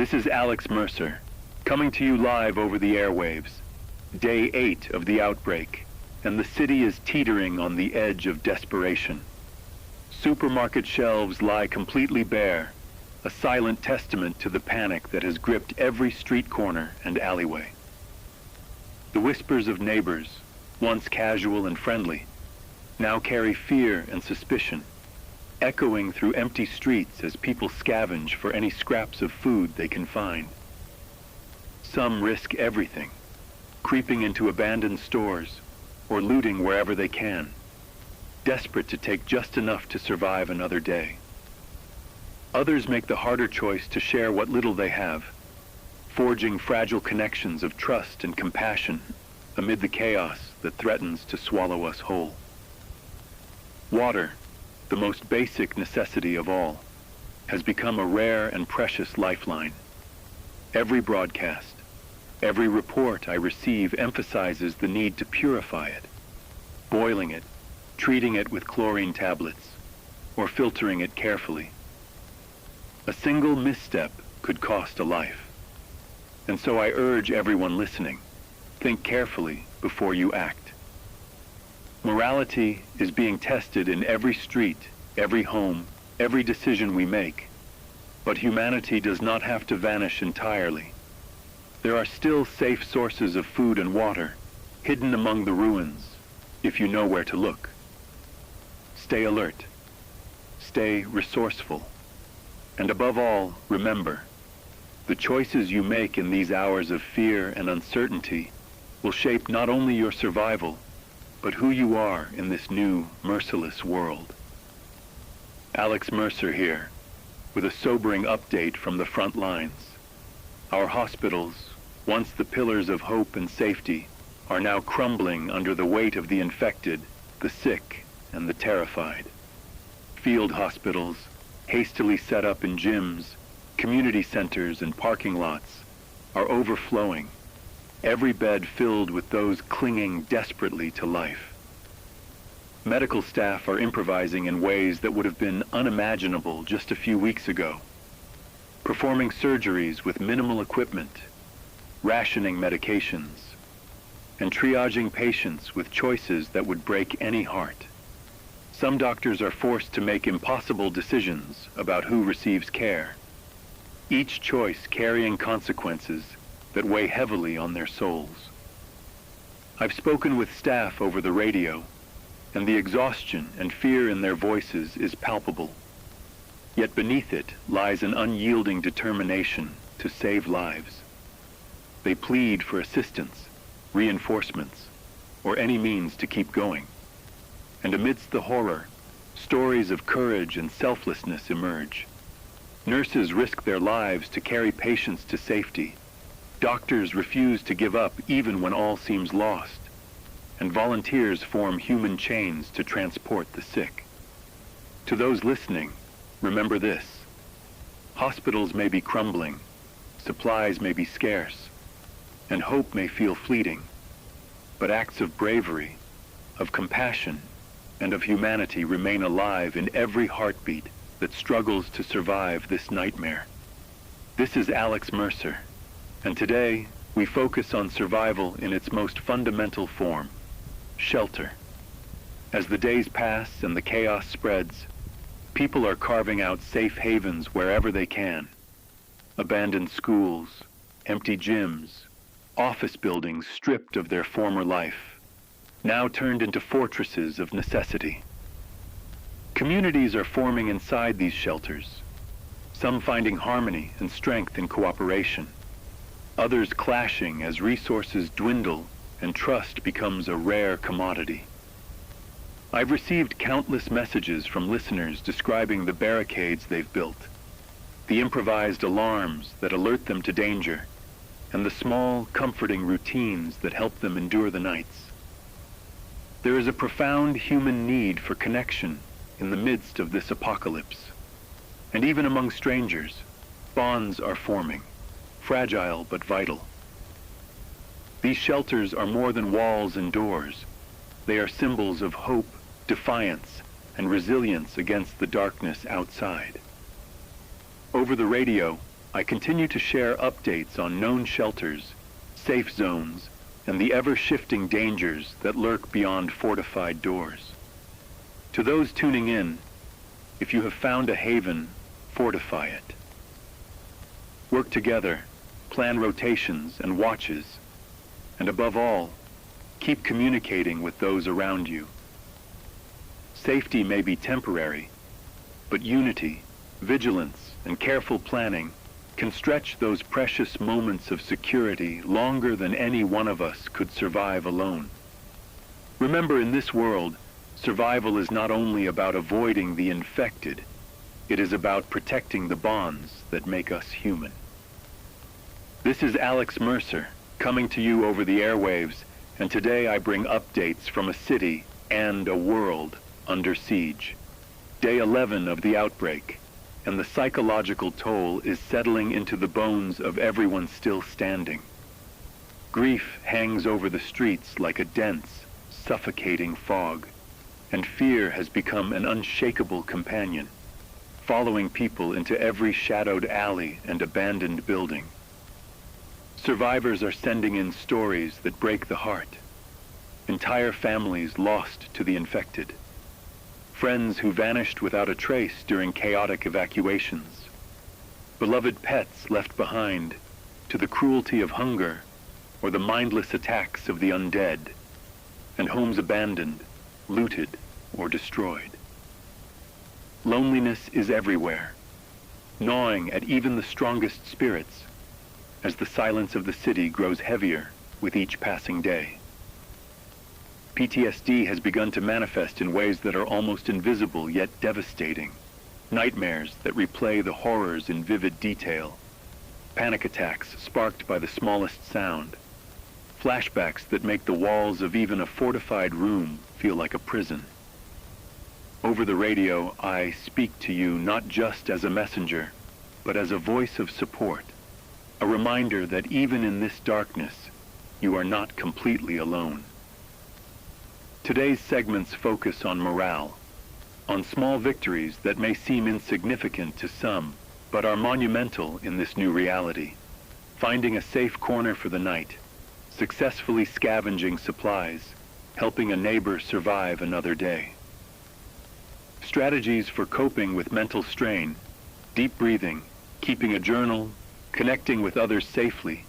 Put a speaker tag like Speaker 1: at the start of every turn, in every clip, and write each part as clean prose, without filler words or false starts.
Speaker 1: This is Alex Mercer, coming to you live over the airwaves. Day 8 of the outbreak, and the city is teetering on the edge of desperation. Supermarket shelves lie completely bare, a silent testament to the panic that has gripped every street corner and alleyway. The whispers of neighbors, once casual and friendly, now carry fear and suspicion, echoing through empty streets as people scavenge for any scraps of food they can find. Some risk everything, creeping into abandoned stores or looting wherever they can, desperate to take just enough to survive another day. Others make the harder choice to share what little they have, forging fragile connections of trust and compassion amid the chaos that threatens to swallow us whole. Water, the most basic necessity of all, has become a rare and precious lifeline. Every broadcast, every report I receive emphasizes the need to purify it, boiling it, treating it with chlorine tablets, or filtering it carefully. A single misstep could cost a life. And so I urge everyone listening, think carefully before you act. Morality is being tested in every street, every home, every decision we make. But humanity does not have to vanish entirely. There are still safe sources of food and water, hidden among the ruins, if you know where to look. Stay alert. Stay resourceful. And above all, remember, the choices you make in these hours of fear and uncertainty will shape not only your survival, but who you are in this new, merciless world. Alex Mercer here, with a sobering update from the front lines. Our hospitals, once the pillars of hope and safety, are now crumbling under the weight of the infected, the sick, and the terrified. Field hospitals, hastily set up in gyms, community centers, and parking lots, are overflowing, every bed filled with those clinging desperately to life. Medical staff are improvising in ways that would have been unimaginable just a few weeks ago, performing surgeries with minimal equipment, rationing medications, and triaging patients with choices that would break any heart. Some doctors are forced to make impossible decisions about who receives care, each choice carrying consequences that weigh heavily on their souls. I've spoken with staff over the radio, and the exhaustion and fear in their voices is palpable. Yet beneath it lies an unyielding determination to save lives. They plead for assistance, reinforcements, or any means to keep going. And amidst the horror, stories of courage and selflessness emerge. Nurses risk their lives to carry patients to safety. Doctors refuse to give up even when all seems lost. And volunteers form human chains to transport the sick. To those listening, remember this. Hospitals may be crumbling, supplies may be scarce, and hope may feel fleeting. But acts of bravery, of compassion, and of humanity remain alive in every heartbeat that struggles to survive this nightmare. This is Alex Mercer, and today we focus on survival in its most fundamental form, shelter. As the days pass and the chaos spreads, people are carving out safe havens wherever they can. Abandoned schools, empty gyms, office buildings stripped of their former life, now turned into fortresses of necessity. Communities are forming inside these shelters, some finding harmony and strength in cooperation, others clashing as resources dwindle and trust becomes a rare commodity. I've received countless messages from listeners describing the barricades they've built, the improvised alarms that alert them to danger, and the small, comforting routines that help them endure the nights. There is a profound human need for connection in the midst of this apocalypse. And even among strangers, bonds are forming, fragile but vital. These shelters are more than walls and doors. They are symbols of hope, defiance, and resilience against the darkness outside. Over the radio, I continue to share updates on known shelters, safe zones, and the ever-shifting dangers that lurk beyond fortified doors. To those tuning in, if you have found a haven, fortify it. Work together, plan rotations and watches, and above all, keep communicating with those around you. Safety may be temporary, but unity, vigilance, and careful planning can stretch those precious moments of security longer than any one of us could survive alone. Remember, in this world, survival is not only about avoiding the infected, it is about protecting the bonds that make us human. This is Alex Mercer, coming to you over the airwaves, and today I bring updates from a city and a world under siege. Day 11 of the outbreak, and the psychological toll is settling into the bones of everyone still standing. Grief hangs over the streets like a dense, suffocating fog, and fear has become an unshakable companion, following people into every shadowed alley and abandoned building. Survivors are sending in stories that break the heart. Entire families lost to the infected. Friends who vanished without a trace during chaotic evacuations. Beloved pets left behind to the cruelty of hunger or the mindless attacks of the undead, and homes abandoned, looted, or destroyed. Loneliness is everywhere, gnawing at even the strongest spirits as the silence of the city grows heavier with each passing day. PTSD has begun to manifest in ways that are almost invisible yet devastating. Nightmares that replay the horrors in vivid detail. Panic attacks sparked by the smallest sound. Flashbacks that make the walls of even a fortified room feel like a prison. Over the radio, I speak to you not just as a messenger, but as a voice of support. A reminder that even in this darkness, you are not completely alone. Today's segments focus on morale, on small victories that may seem insignificant to some, but are monumental in this new reality. Finding a safe corner for the night, successfully scavenging supplies, helping a neighbor survive another day. Strategies for coping with mental strain, deep breathing, keeping a journal, connecting with others safely,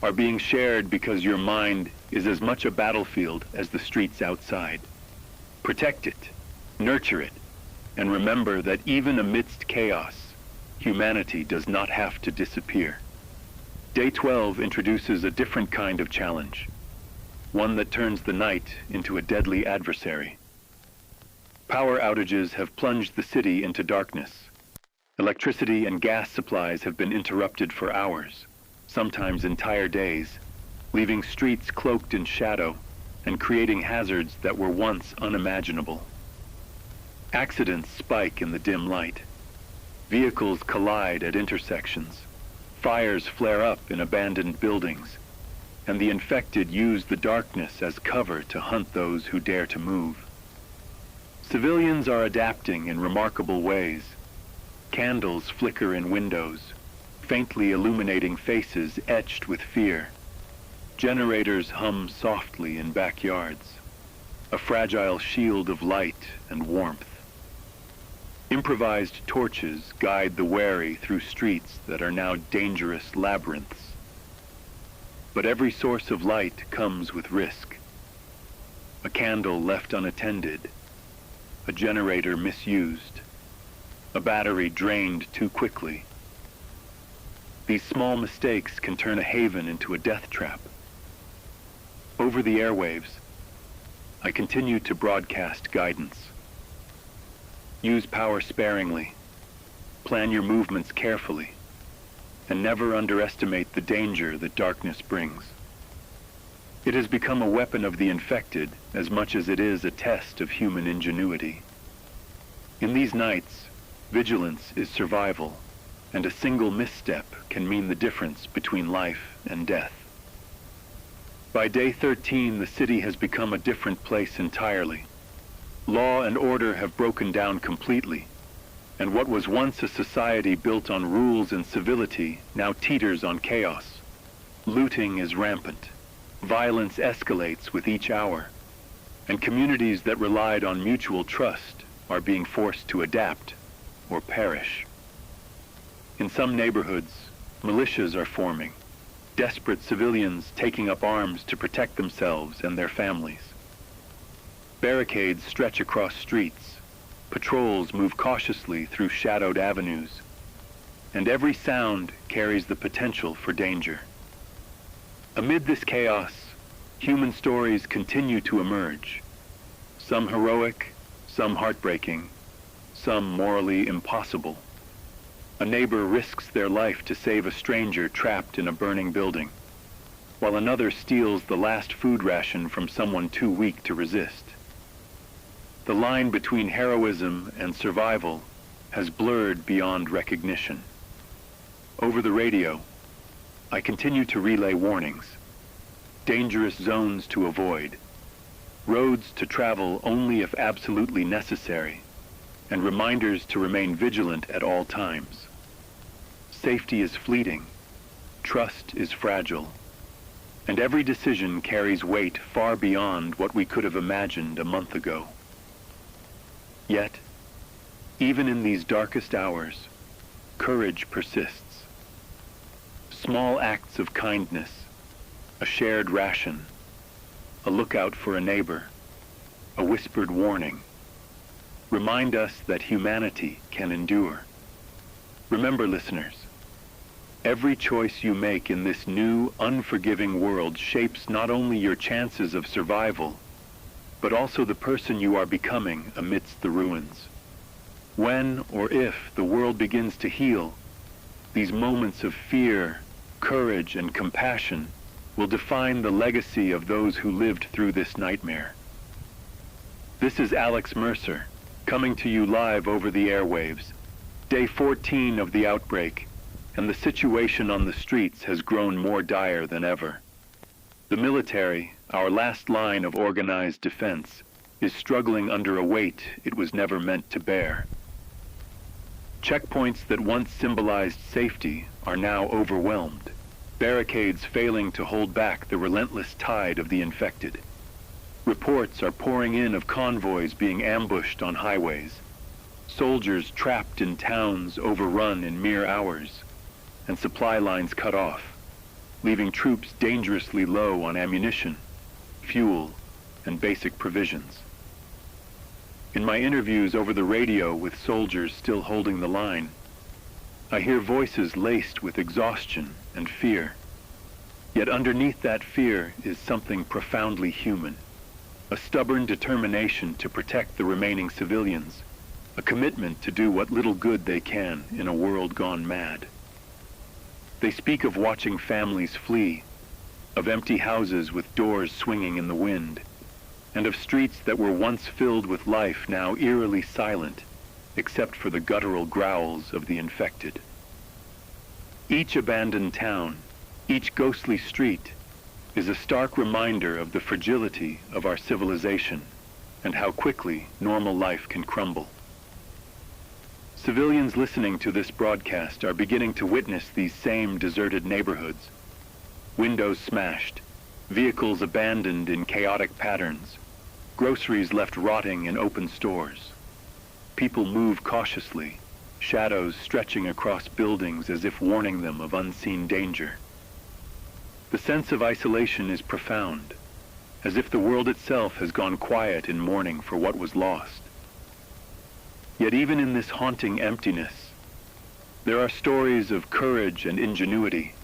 Speaker 1: are being shared because your mind is as much a battlefield as the streets outside. Protect it, nurture it, and remember that even amidst chaos, humanity does not have to disappear. Day 12 introduces a different kind of challenge, one that turns the night into a deadly adversary. Power outages have plunged the city into darkness. Electricity and gas supplies have been interrupted for hours, sometimes entire days, leaving streets cloaked in shadow and creating hazards that were once unimaginable. Accidents spike in the dim light. Vehicles collide at intersections. Fires flare up in abandoned buildings, and the infected use the darkness as cover to hunt those who dare to move. Civilians are adapting in remarkable ways. Candles flicker in windows, faintly illuminating faces etched with fear. Generators hum softly in backyards, a fragile shield of light and warmth. Improvised torches guide the wary through streets that are now dangerous labyrinths. But every source of light comes with risk. A candle left unattended, a generator misused, a battery drained too quickly. These small mistakes can turn a haven into a death trap. Over the airwaves, I continue to broadcast guidance. Use power sparingly, plan your movements carefully, and never underestimate the danger that darkness brings. It has become a weapon of the infected as much as it is a test of human ingenuity. In these nights, vigilance is survival, and a single misstep can mean the difference between life and death. By day 13, the city has become a different place entirely. Law and order have broken down completely, And what was once a society built on rules and civility now teeters on chaos. Looting is rampant. Violence escalates with each hour. And communities that relied on mutual trust are being forced to adapt or perish. In some neighborhoods, militias are forming, desperate civilians taking up arms to protect themselves and their families. Barricades stretch across streets, patrols move cautiously through shadowed avenues, and every sound carries the potential for danger. Amid this chaos, human stories continue to emerge, some heroic, some heartbreaking, some morally impossible. A neighbor risks their life to save a stranger trapped in a burning building, while another steals the last food ration from someone too weak to resist. The line between heroism and survival has blurred beyond recognition. Over the radio, I continue to relay warnings, dangerous zones to avoid, roads to travel only if absolutely necessary, and reminders to remain vigilant at all times. Safety is fleeting, trust is fragile, and every decision carries weight far beyond what we could have imagined a month ago. Yet, even in these darkest hours, courage persists. Small acts of kindness, a shared ration, a lookout for a neighbor, a whispered warning, remind us that humanity can endure. Remember, listeners, every choice you make in this new, unforgiving world shapes not only your chances of survival, but also the person you are becoming amidst the ruins. When or if the world begins to heal, these moments of fear, courage, and compassion will define the legacy of those who lived through this nightmare. This is Alex Mercer, coming to you live over the airwaves. Day 14 of the outbreak, and the situation on the streets has grown more dire than ever. The military, our last line of organized defense, is struggling under a weight it was never meant to bear. Checkpoints that once symbolized safety are now overwhelmed, barricades failing to hold back the relentless tide of the infected. Reports are pouring in of convoys being ambushed on highways, soldiers trapped in towns overrun in mere hours, and supply lines cut off, leaving troops dangerously low on ammunition, fuel, and basic provisions. In my interviews over the radio with soldiers still holding the line, I hear voices laced with exhaustion and fear. Yet underneath that fear is something profoundly human, a stubborn determination to protect the remaining civilians, a commitment to do what little good they can in a world gone mad. They speak of watching families flee, of empty houses with doors swinging in the wind, and of streets that were once filled with life now eerily silent, except for the guttural growls of the infected. Each abandoned town, each ghostly street, is a stark reminder of the fragility of our civilization and how quickly normal life can crumble. Civilians listening to this broadcast are beginning to witness these same deserted neighborhoods. Windows smashed, vehicles abandoned in chaotic patterns, groceries left rotting in open stores. People move cautiously, shadows stretching across buildings as if warning them of unseen danger. The sense of isolation is profound, as if the world itself has gone quiet in mourning for what was lost. Yet even in this haunting emptiness, there are stories of courage and ingenuity,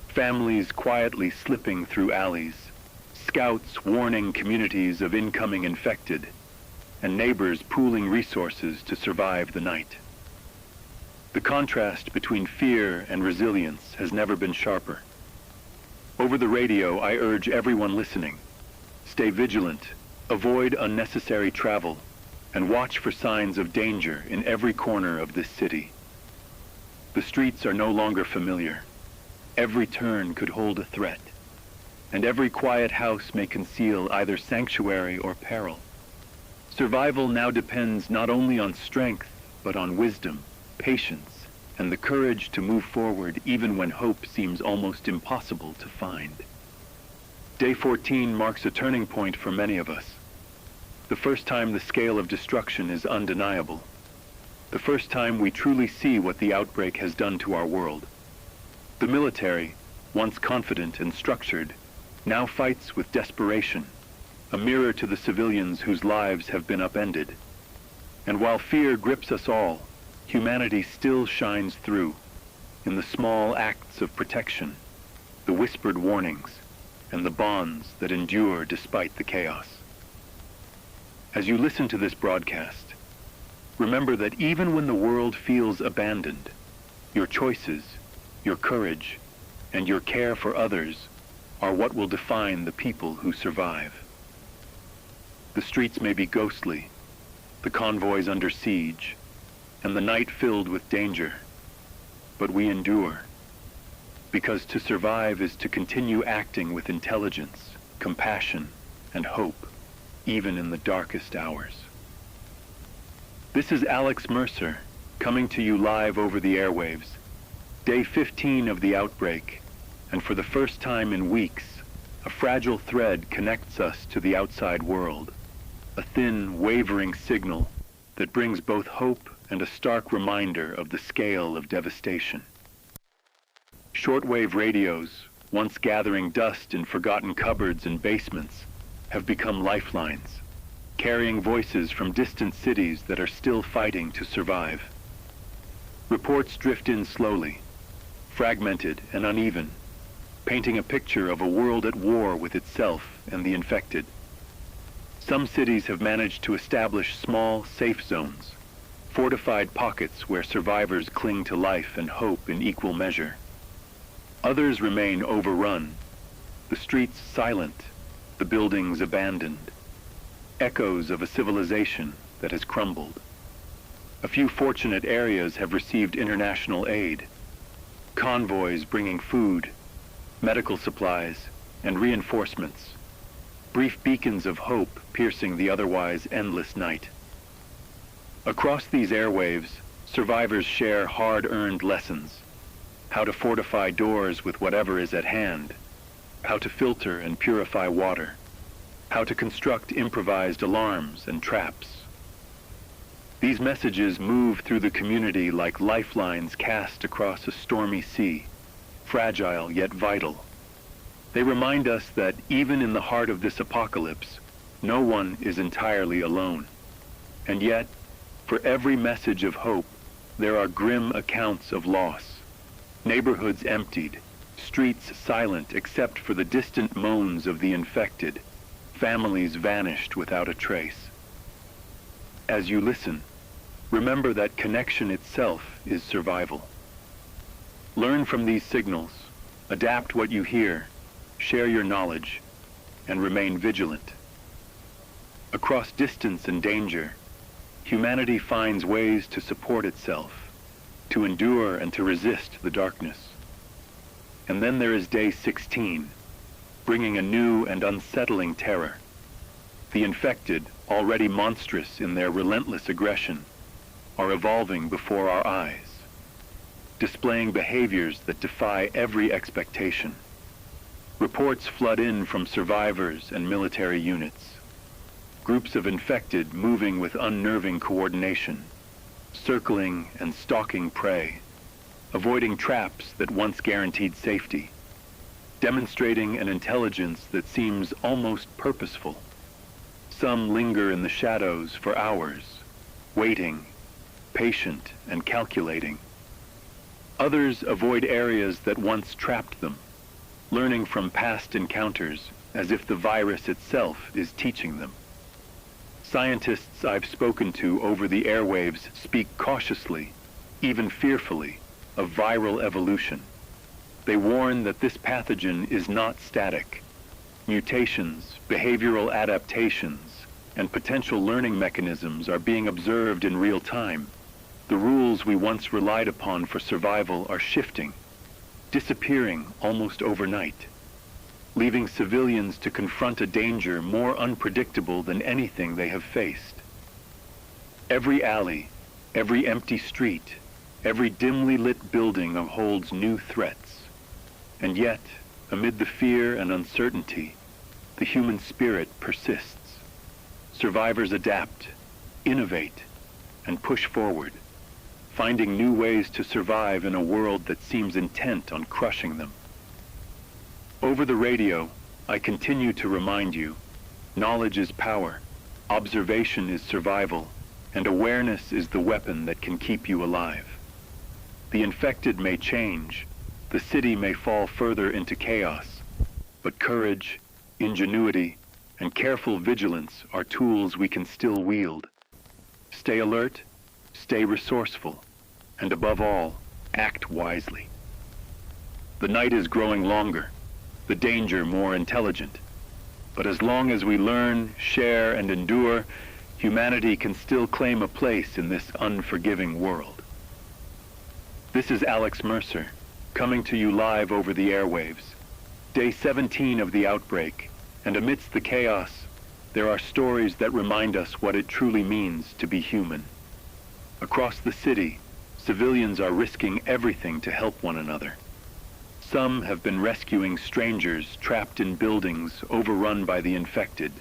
Speaker 1: families quietly slipping through alleys, scouts warning communities of incoming infected, and neighbors pooling resources to survive the night. The contrast between fear and resilience has never been sharper. Over the radio, I urge everyone listening, stay vigilant, avoid unnecessary travel, and watch for signs of danger in every corner of this city. The streets are no longer familiar. Every turn could hold a threat, and every quiet house may conceal either sanctuary or peril. Survival now depends not only on strength, but on wisdom, patience, and the courage to move forward even when hope seems almost impossible to find. Day 14 marks a turning point for many of us. The first time the scale of destruction is undeniable. The first time we truly see what the outbreak has done to our world. The military, once confident and structured, now fights with desperation, a mirror to the civilians whose lives have been upended. And while fear grips us all, humanity still shines through, in the small acts of protection, the whispered warnings, and the bonds that endure despite the chaos. As you listen to this broadcast, remember that even when the world feels abandoned, your choices, your courage, and your care for others are what will define the people who survive. The streets may be ghostly, the convoys under siege, and the night filled with danger, but we endure, because to survive is to continue acting with intelligence, compassion, and hope, even in the darkest hours. This is Alex Mercer, coming to you live over the airwaves, day 15 of the outbreak, and for the first time in weeks, a fragile thread connects us to the outside world, a thin, wavering signal that brings both hope and a stark reminder of the scale of devastation. Shortwave radios, once gathering dust in forgotten cupboards and basements, have become lifelines, carrying voices from distant cities that are still fighting to survive. Reports drift in slowly, fragmented and uneven, painting a picture of a world at war with itself and the infected. Some cities have managed to establish small, safe zones, fortified pockets where survivors cling to life and hope in equal measure. Others remain overrun, the streets silent, the buildings abandoned, echoes of a civilization that has crumbled. A few fortunate areas have received international aid, convoys bringing food, medical supplies, and reinforcements, brief beacons of hope piercing the otherwise endless night. Across these airwaves, survivors share hard-earned lessons: how to fortify doors with whatever is at hand, how to filter and purify water, how to construct improvised alarms and traps. These messages move through the community like lifelines cast across a stormy sea, fragile yet vital. They remind us that even in the heart of this apocalypse, no one is entirely alone. And yet, for every message of hope, there are grim accounts of loss. Neighborhoods emptied, streets silent except for the distant moans of the infected, families vanished without a trace. As you listen, remember that connection itself is survival. Learn from these signals, adapt what you hear, share your knowledge, and remain vigilant. Across distance and danger, humanity finds ways to support itself, to endure and to resist the darkness. And then there is day 16, bringing a new and unsettling terror. The infected, already monstrous in their relentless aggression, are evolving before our eyes, displaying behaviors that defy every expectation. Reports flood in from survivors and military units. Groups of infected moving with unnerving coordination, circling and stalking prey, avoiding traps that once guaranteed safety, demonstrating an intelligence that seems almost purposeful. Some linger in the shadows for hours, waiting, patient and calculating. Others avoid areas that once trapped them, learning from past encounters as if the virus itself is teaching them. Scientists I've spoken to over the airwaves speak cautiously, even fearfully, of viral evolution. They warn that this pathogen is not static. Mutations, behavioral adaptations, and potential learning mechanisms are being observed in real time. The rules we once relied upon for survival are shifting, disappearing almost overnight, leaving civilians to confront a danger more unpredictable than anything they have faced. Every alley, Every empty street, every dimly lit building holds new threats. And yet, amid the fear and uncertainty, the human spirit persists. Survivors adapt, innovate, and push forward, finding new ways to survive in a world that seems intent on crushing them. Over the radio, I continue to remind you, knowledge is power, observation is survival, and awareness is the weapon that can keep you alive. The infected may change, the city may fall further into chaos, but courage, ingenuity, and careful vigilance are tools we can still wield. Stay alert, stay resourceful, and above all, act wisely. The night is growing longer, the danger more intelligent. But as long as we learn, share, and endure, humanity can still claim a place in this unforgiving world. This is Alex Mercer, coming to you live over the airwaves. Day 17 of the outbreak, and amidst the chaos, there are stories that remind us what it truly means to be human. Across the city, civilians are risking everything to help one another. Some have been rescuing strangers trapped in buildings overrun by the infected,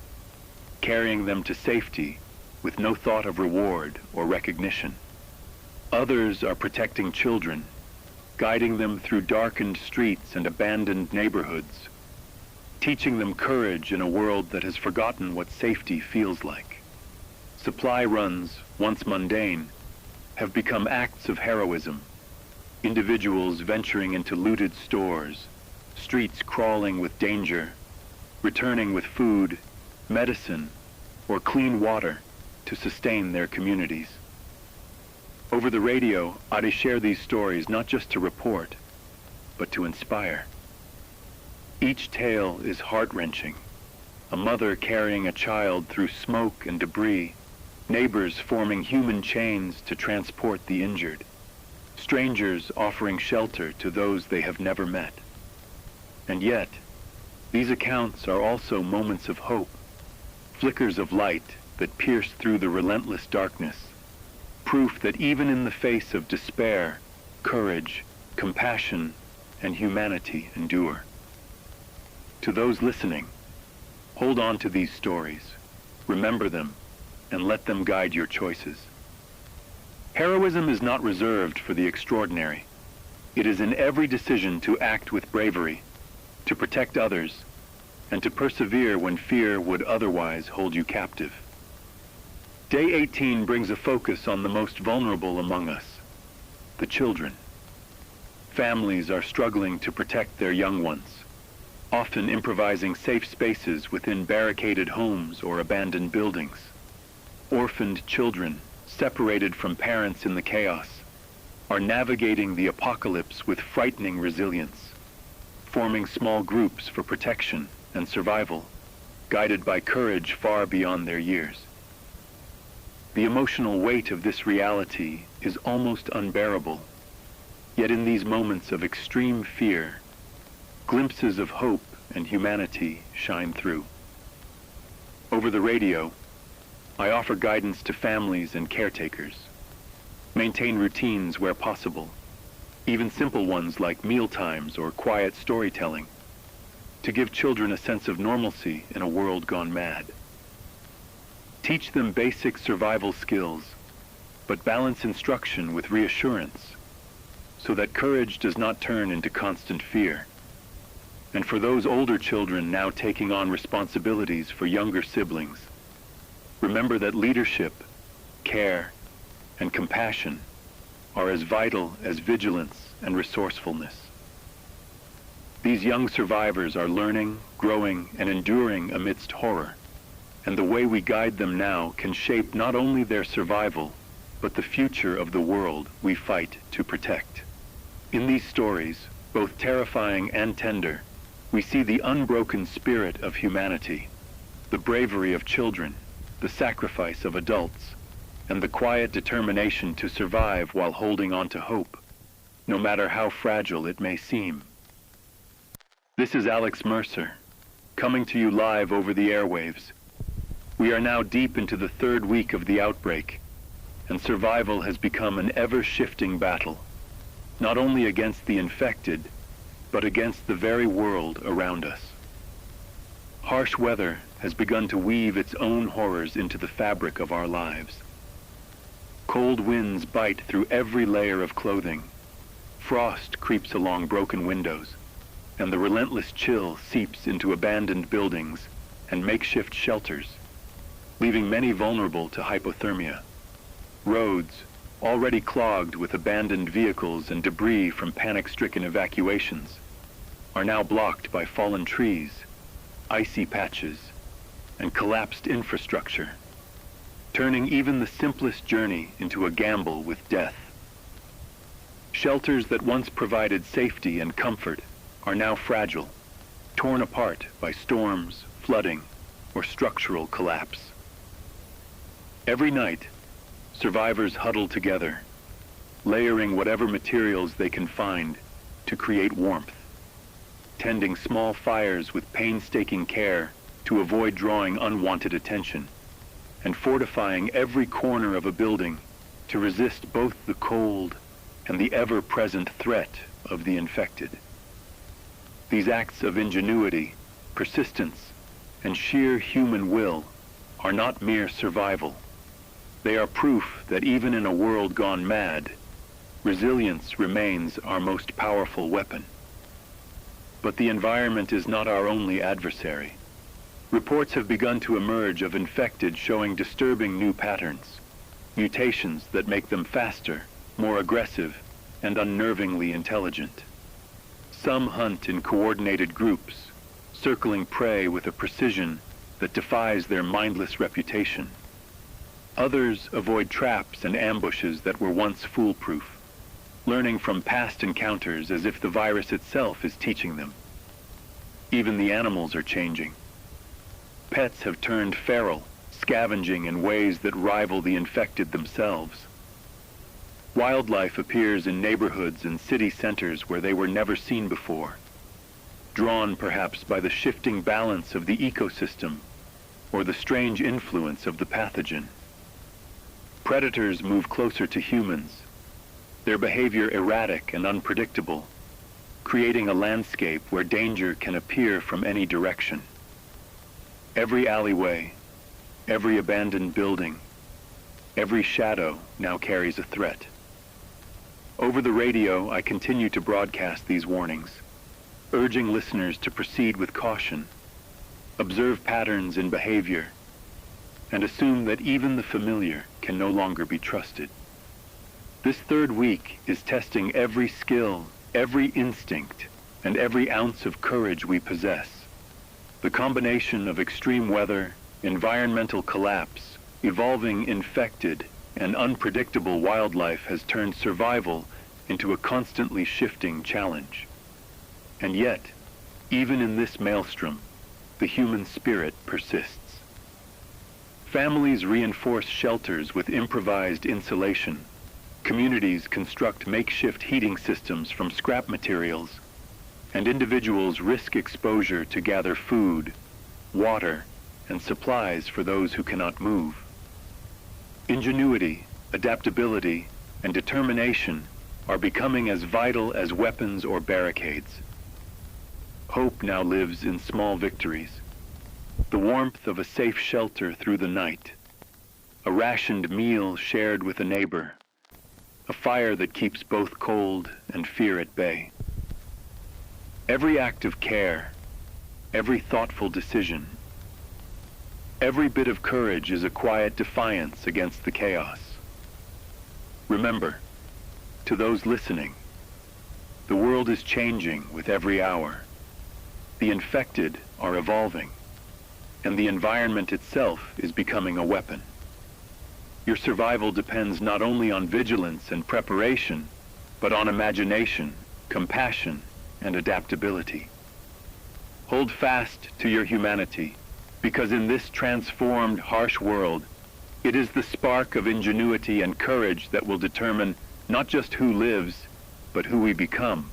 Speaker 1: carrying them to safety with no thought of reward or recognition. Others are protecting children, guiding them through darkened streets and abandoned neighborhoods, teaching them courage in a world that has forgotten what safety feels like. Supply runs, once mundane, have become acts of heroism. Individuals venturing into looted stores, streets crawling with danger, returning with food, medicine, or clean water to sustain their communities. Over the radio, I share these stories not just to report, but to inspire. Each tale is heart-wrenching. A mother carrying a child through smoke and debris, neighbors forming human chains to transport the injured, strangers offering shelter to those they have never met. And yet, these accounts are also moments of hope, flickers of light that pierce through the relentless darkness, proof that even in the face of despair, courage, compassion, and humanity endure. To those listening, hold on to these stories, remember them, and let them guide your choices. Heroism is not reserved for the extraordinary. It is in every decision to act with bravery, to protect others, and to persevere when fear would otherwise hold you captive. Day 18 brings a focus on the most vulnerable among us, the children. Families are struggling to protect their young ones, often improvising safe spaces within barricaded homes or abandoned buildings. Orphaned children, separated from parents in the chaos, are navigating the apocalypse with frightening resilience, forming small groups for protection and survival, guided by courage far beyond their years. The emotional weight of this reality is almost unbearable, yet in these moments of extreme fear, glimpses of hope and humanity shine through. Over the radio, I offer guidance to families and caretakers. Maintain routines where possible, even simple ones like meal times or quiet storytelling, to give children a sense of normalcy in a world gone mad. Teach them basic survival skills, but balance instruction with reassurance, so that courage does not turn into constant fear. And for those older children now taking on responsibilities for younger siblings, remember that leadership, care, and compassion are as vital as vigilance and resourcefulness. These young survivors are learning, growing, and enduring amidst horror, and the way we guide them now can shape not only their survival, but the future of the world we fight to protect. In these stories, both terrifying and tender, we see the unbroken spirit of humanity, the bravery of children, the sacrifice of adults, and the quiet determination to survive while holding on to hope, no matter how fragile it may seem. This is Alex Mercer, coming to you live over the airwaves. We are now deep into the third week of the outbreak, and survival has become an ever-shifting battle, not only against the infected, but against the very world around us. Harsh weather has begun to weave its own horrors into the fabric of our lives. Cold winds bite through every layer of clothing. Frost creeps along broken windows, and the relentless chill seeps into abandoned buildings and makeshift shelters, leaving many vulnerable to hypothermia. Roads, already clogged with abandoned vehicles and debris from panic-stricken evacuations, are now blocked by fallen trees, icy patches, and collapsed infrastructure, turning even the simplest journey into a gamble with death. Shelters that once provided safety and comfort are now fragile, torn apart by storms, flooding, or structural collapse. Every night, survivors huddle together, layering whatever materials they can find to create warmth, tending small fires with painstaking care to avoid drawing unwanted attention, and fortifying every corner of a building to resist both the cold and the ever-present threat of the infected. These acts of ingenuity, persistence, and sheer human will are not mere survival. They are proof that even in a world gone mad, resilience remains our most powerful weapon. But the environment is not our only adversary. Reports have begun to emerge of infected showing disturbing new patterns, mutations that make them faster, more aggressive, and unnervingly intelligent. Some hunt in coordinated groups, circling prey with a precision that defies their mindless reputation. Others avoid traps and ambushes that were once foolproof, learning from past encounters as if the virus itself is teaching them. Even the animals are changing. Pets have turned feral, scavenging in ways that rival the infected themselves. Wildlife appears in neighborhoods and city centers where they were never seen before, drawn perhaps by the shifting balance of the ecosystem or the strange influence of the pathogen. Predators move closer to humans, their behavior erratic and unpredictable, creating a landscape where danger can appear from any direction. Every alleyway, every abandoned building, every shadow now carries a threat. Over the radio, I continue to broadcast these warnings, urging listeners to proceed with caution, observe patterns in behavior, and assume that even the familiar can no longer be trusted. This third week is testing every skill, every instinct, and every ounce of courage we possess. The combination of extreme weather, environmental collapse, evolving infected, and unpredictable wildlife has turned survival into a constantly shifting challenge. And yet, even in this maelstrom, the human spirit persists. Families reinforce shelters with improvised insulation. Communities construct makeshift heating systems from scrap materials, and individuals risk exposure to gather food, water, and supplies for those who cannot move. Ingenuity, adaptability, and determination are becoming as vital as weapons or barricades. Hope now lives in small victories. The warmth of a safe shelter through the night, a rationed meal shared with a neighbor, a fire that keeps both cold and fear at bay. Every act of care, every thoughtful decision, every bit of courage is a quiet defiance against the chaos. Remember, to those listening, the world is changing with every hour. The infected are evolving, and the environment itself is becoming a weapon. Your survival depends not only on vigilance and preparation, but on imagination, compassion, and adaptability. Hold fast to your humanity, because in this transformed, harsh world, it is the spark of ingenuity and courage that will determine not just who lives, but who we become.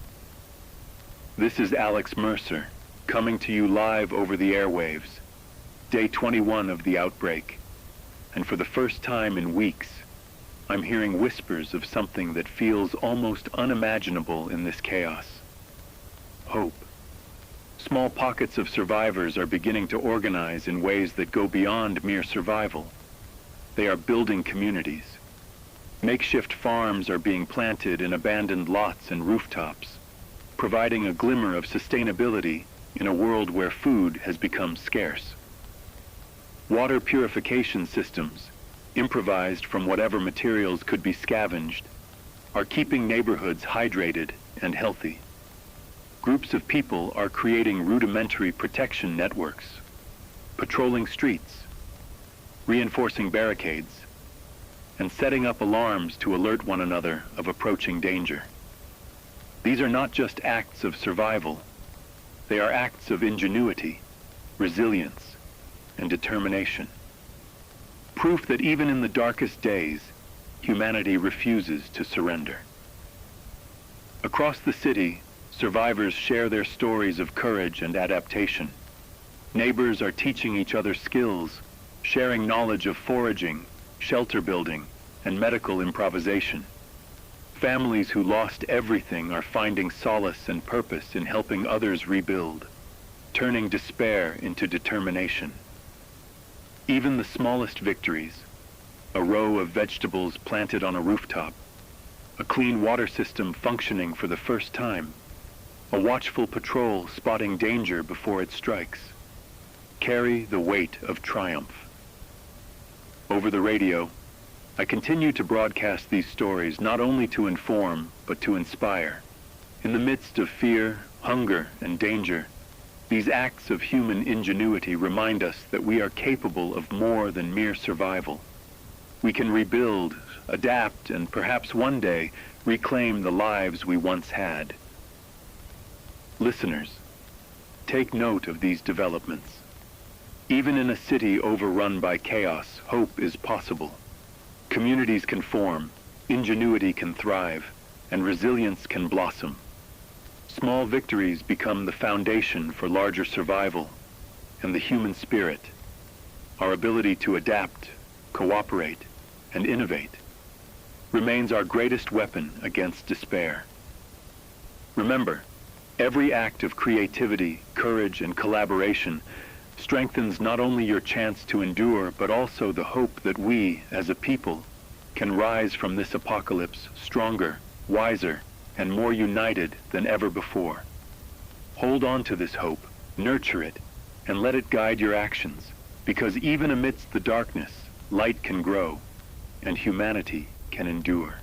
Speaker 1: This is Alex Mercer, coming to you live over the airwaves, day 21 of the outbreak, and for the first time in weeks, I'm hearing whispers of something that feels almost unimaginable in this chaos. Hope. Small pockets of survivors are beginning to organize in ways that go beyond mere survival. They are building communities. Makeshift farms are being planted in abandoned lots and rooftops, providing a glimmer of sustainability in a world where food has become scarce. Water purification systems, improvised from whatever materials could be scavenged, are keeping neighborhoods hydrated and healthy. Groups of people are creating rudimentary protection networks, patrolling streets, reinforcing barricades, and setting up alarms to alert one another of approaching danger. These are not just acts of survival. They are acts of ingenuity, resilience, and determination. Proof that even in the darkest days, humanity refuses to surrender. Across the city, survivors share their stories of courage and adaptation. Neighbors are teaching each other skills, sharing knowledge of foraging, shelter building, and medical improvisation. Families who lost everything are finding solace and purpose in helping others rebuild, turning despair into determination. Even the smallest victories, a row of vegetables planted on a rooftop, a clean water system functioning for the first time, a watchful patrol spotting danger before it strikes, carry the weight of triumph. Over the radio, I continue to broadcast these stories not only to inform, but to inspire. In the midst of fear, hunger, and danger, these acts of human ingenuity remind us that we are capable of more than mere survival. We can rebuild, adapt, and perhaps one day reclaim the lives we once had. Listeners, take note of these developments. Even in a city overrun by chaos, hope is possible. Communities can form, ingenuity can thrive, and resilience can blossom. Small victories become the foundation for larger survival, and the human spirit, our ability to adapt, cooperate, and innovate, remains our greatest weapon against despair. Remember, every act of creativity, courage, and collaboration strengthens not only your chance to endure, but also the hope that we, as a people, can rise from this apocalypse stronger, wiser, and more united than ever before. Hold on to this hope, nurture it, and let it guide your actions, because even amidst the darkness, light can grow, and humanity can endure.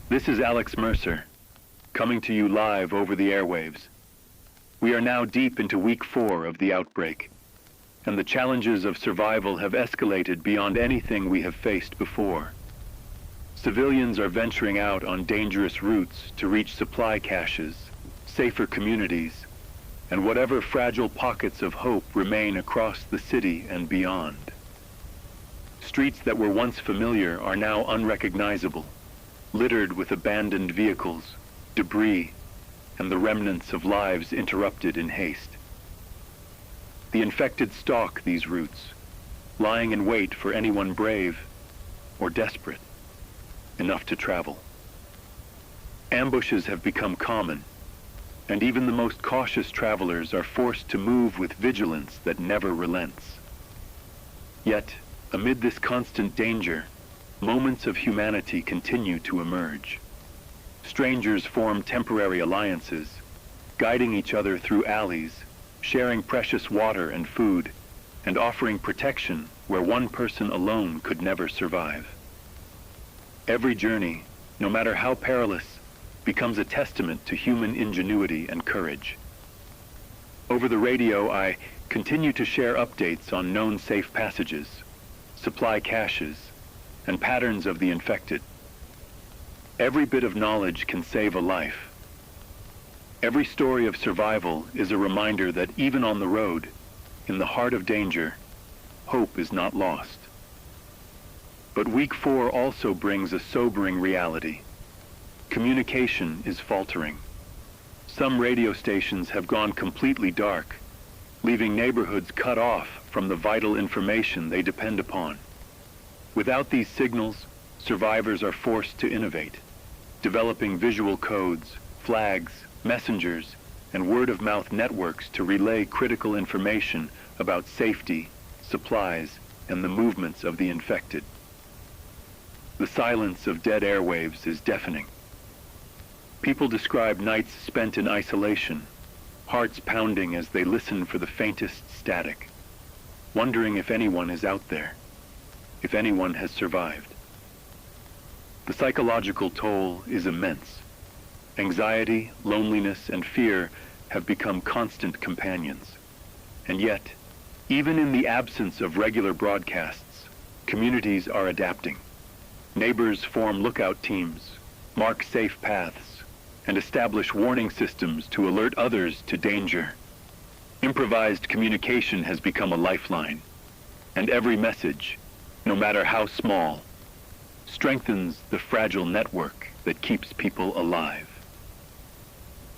Speaker 1: This is Alex Mercer, coming to you live over the airwaves. We are now deep into week 4 of the outbreak, and the challenges of survival have escalated beyond anything we have faced before. Civilians are venturing out on dangerous routes to reach supply caches, safer communities, and whatever fragile pockets of hope remain across the city and beyond. Streets that were once familiar are now unrecognizable, littered with abandoned vehicles, debris, and the remnants of lives interrupted in haste. The infected stalk these routes, lying in wait for anyone brave or desperate enough to travel. Ambushes have become common, and even the most cautious travelers are forced to move with vigilance that never relents. Yet, amid this constant danger, moments of humanity continue to emerge. Strangers form temporary alliances, guiding each other through alleys, sharing precious water and food, and offering protection where one person alone could never survive. Every journey, no matter how perilous, becomes a testament to human ingenuity and courage. Over the radio, I continue to share updates on known safe passages, supply caches, and patterns of the infected. Every bit of knowledge can save a life. Every story of survival is a reminder that even on the road, in the heart of danger, hope is not lost. But week 4 also brings a sobering reality. Communication is faltering. Some radio stations have gone completely dark, leaving neighborhoods cut off from the vital information they depend upon. Without these signals, survivors are forced to innovate, developing visual codes, flags, messengers, and word-of-mouth networks to relay critical information about safety, supplies, and the movements of the infected. The silence of dead airwaves is deafening. People describe nights spent in isolation, hearts pounding as they listen for the faintest static, wondering if anyone is out there, if anyone has survived. The psychological toll is immense. Anxiety, loneliness, and fear have become constant companions. And yet, even in the absence of regular broadcasts, communities are adapting. Neighbors form lookout teams, mark safe paths, and establish warning systems to alert others to danger. Improvised communication has become a lifeline, and every message, no matter how small, strengthens the fragile network that keeps people alive.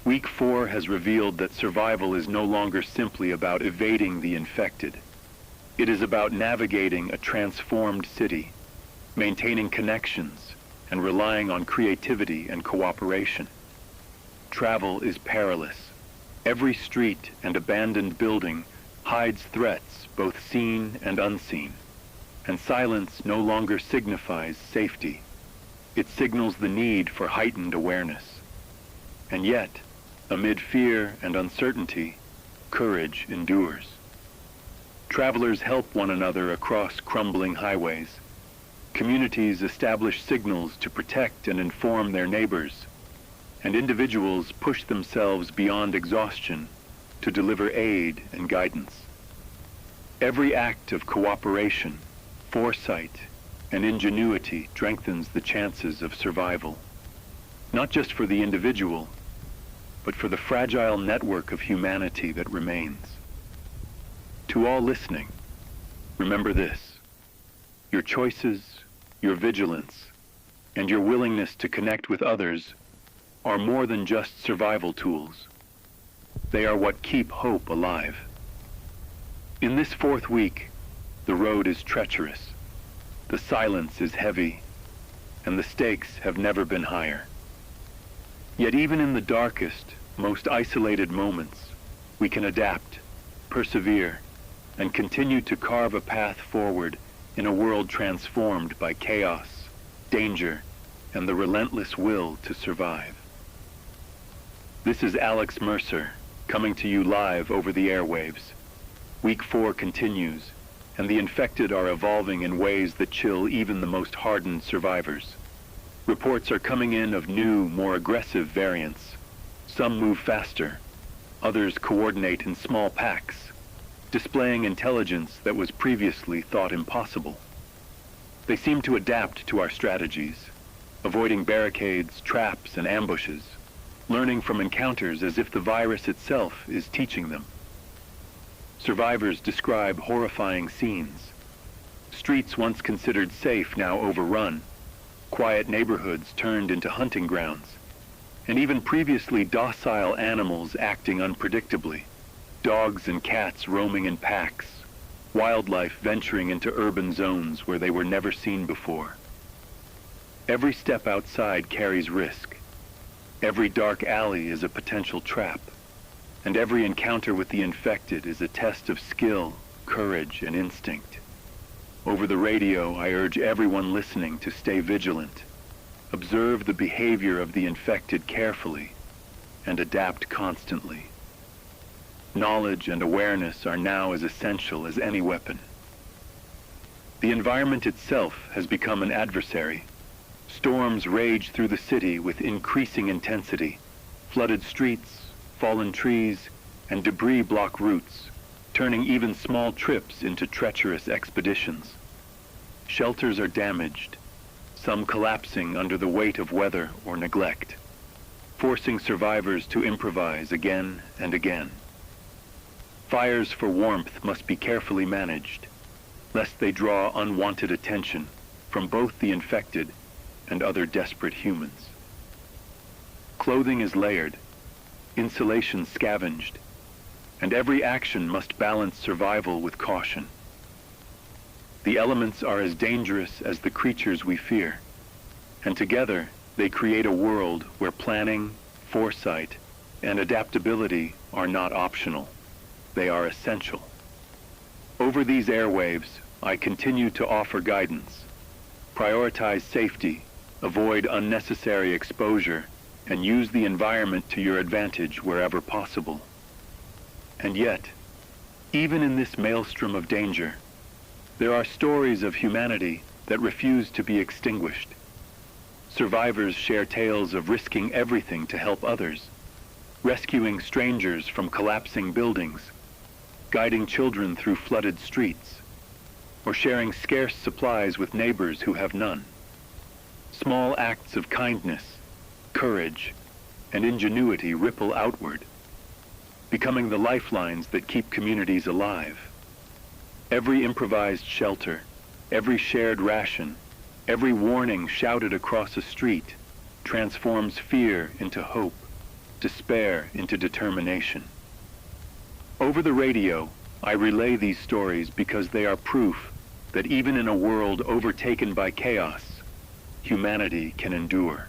Speaker 1: Week 4 has revealed that survival is no longer simply about evading the infected. It is about navigating a transformed city, maintaining connections, and relying on creativity and cooperation. Travel is perilous. Every street and abandoned building hides threats, both seen and unseen. And silence no longer signifies safety. It signals the need for heightened awareness. And yet, amid fear and uncertainty, courage endures. Travelers help one another across crumbling highways. Communities establish signals to protect and inform their neighbors. And individuals push themselves beyond exhaustion to deliver aid and guidance. Every act of cooperation, foresight, and ingenuity strengthens the chances of survival, not just for the individual, but for the fragile network of humanity that remains. To all listening, remember this: your choices, your vigilance, and your willingness to connect with others are more than just survival tools. They are what keep hope alive. In this 4th week, the road is treacherous, the silence is heavy, and the stakes have never been higher. Yet even in the darkest, most isolated moments, we can adapt, persevere, and continue to carve a path forward in a world transformed by chaos, danger, and the relentless will to survive. This is Alex Mercer, coming to you live over the airwaves. Week 4 continues, and the infected are evolving in ways that chill even the most hardened survivors. Reports are coming in of new, more aggressive variants. Some move faster, others coordinate in small packs, displaying intelligence that was previously thought impossible. They seem to adapt to our strategies, avoiding barricades, traps, and ambushes, learning from encounters as if the virus itself is teaching them. Survivors describe horrifying scenes. Streets once considered safe now overrun, quiet neighborhoods turned into hunting grounds, and even previously docile animals acting unpredictably, dogs and cats roaming in packs, wildlife venturing into urban zones where they were never seen before. Every step outside carries risk. Every dark alley is a potential trap, and every encounter with the infected is a test of skill, courage, and instinct. Over the radio, I urge everyone listening to stay vigilant, observe the behavior of the infected carefully, and adapt constantly. Knowledge and awareness are now as essential as any weapon. The environment itself has become an adversary. Storms rage through the city with increasing intensity. Flooded streets, fallen trees, and debris block routes, turning even small trips into treacherous expeditions. Shelters are damaged, some collapsing under the weight of weather or neglect, forcing survivors to improvise again and again. Fires for warmth must be carefully managed, lest they draw unwanted attention from both the infected and other desperate humans. Clothing is layered, insulation scavenged, and every action must balance survival with caution. The elements are as dangerous as the creatures we fear, And together, they create a world where planning, foresight, and adaptability are not optional. They are essential. Over these airwaves, I continue to offer guidance. Prioritize safety, avoid unnecessary exposure, and use the environment to your advantage wherever possible. And yet, even in this maelstrom of danger, there are stories of humanity that refuse to be extinguished. Survivors share tales of risking everything to help others, rescuing strangers from collapsing buildings, guiding children through flooded streets, or sharing scarce supplies with neighbors who have none. Small acts of kindness, courage, and ingenuity ripple outward, becoming the lifelines that keep communities alive. Every improvised shelter, every shared ration, every warning shouted across a street transforms fear into hope, despair into determination. Over the radio, I relay these stories because they are proof that even in a world overtaken by chaos, humanity can endure.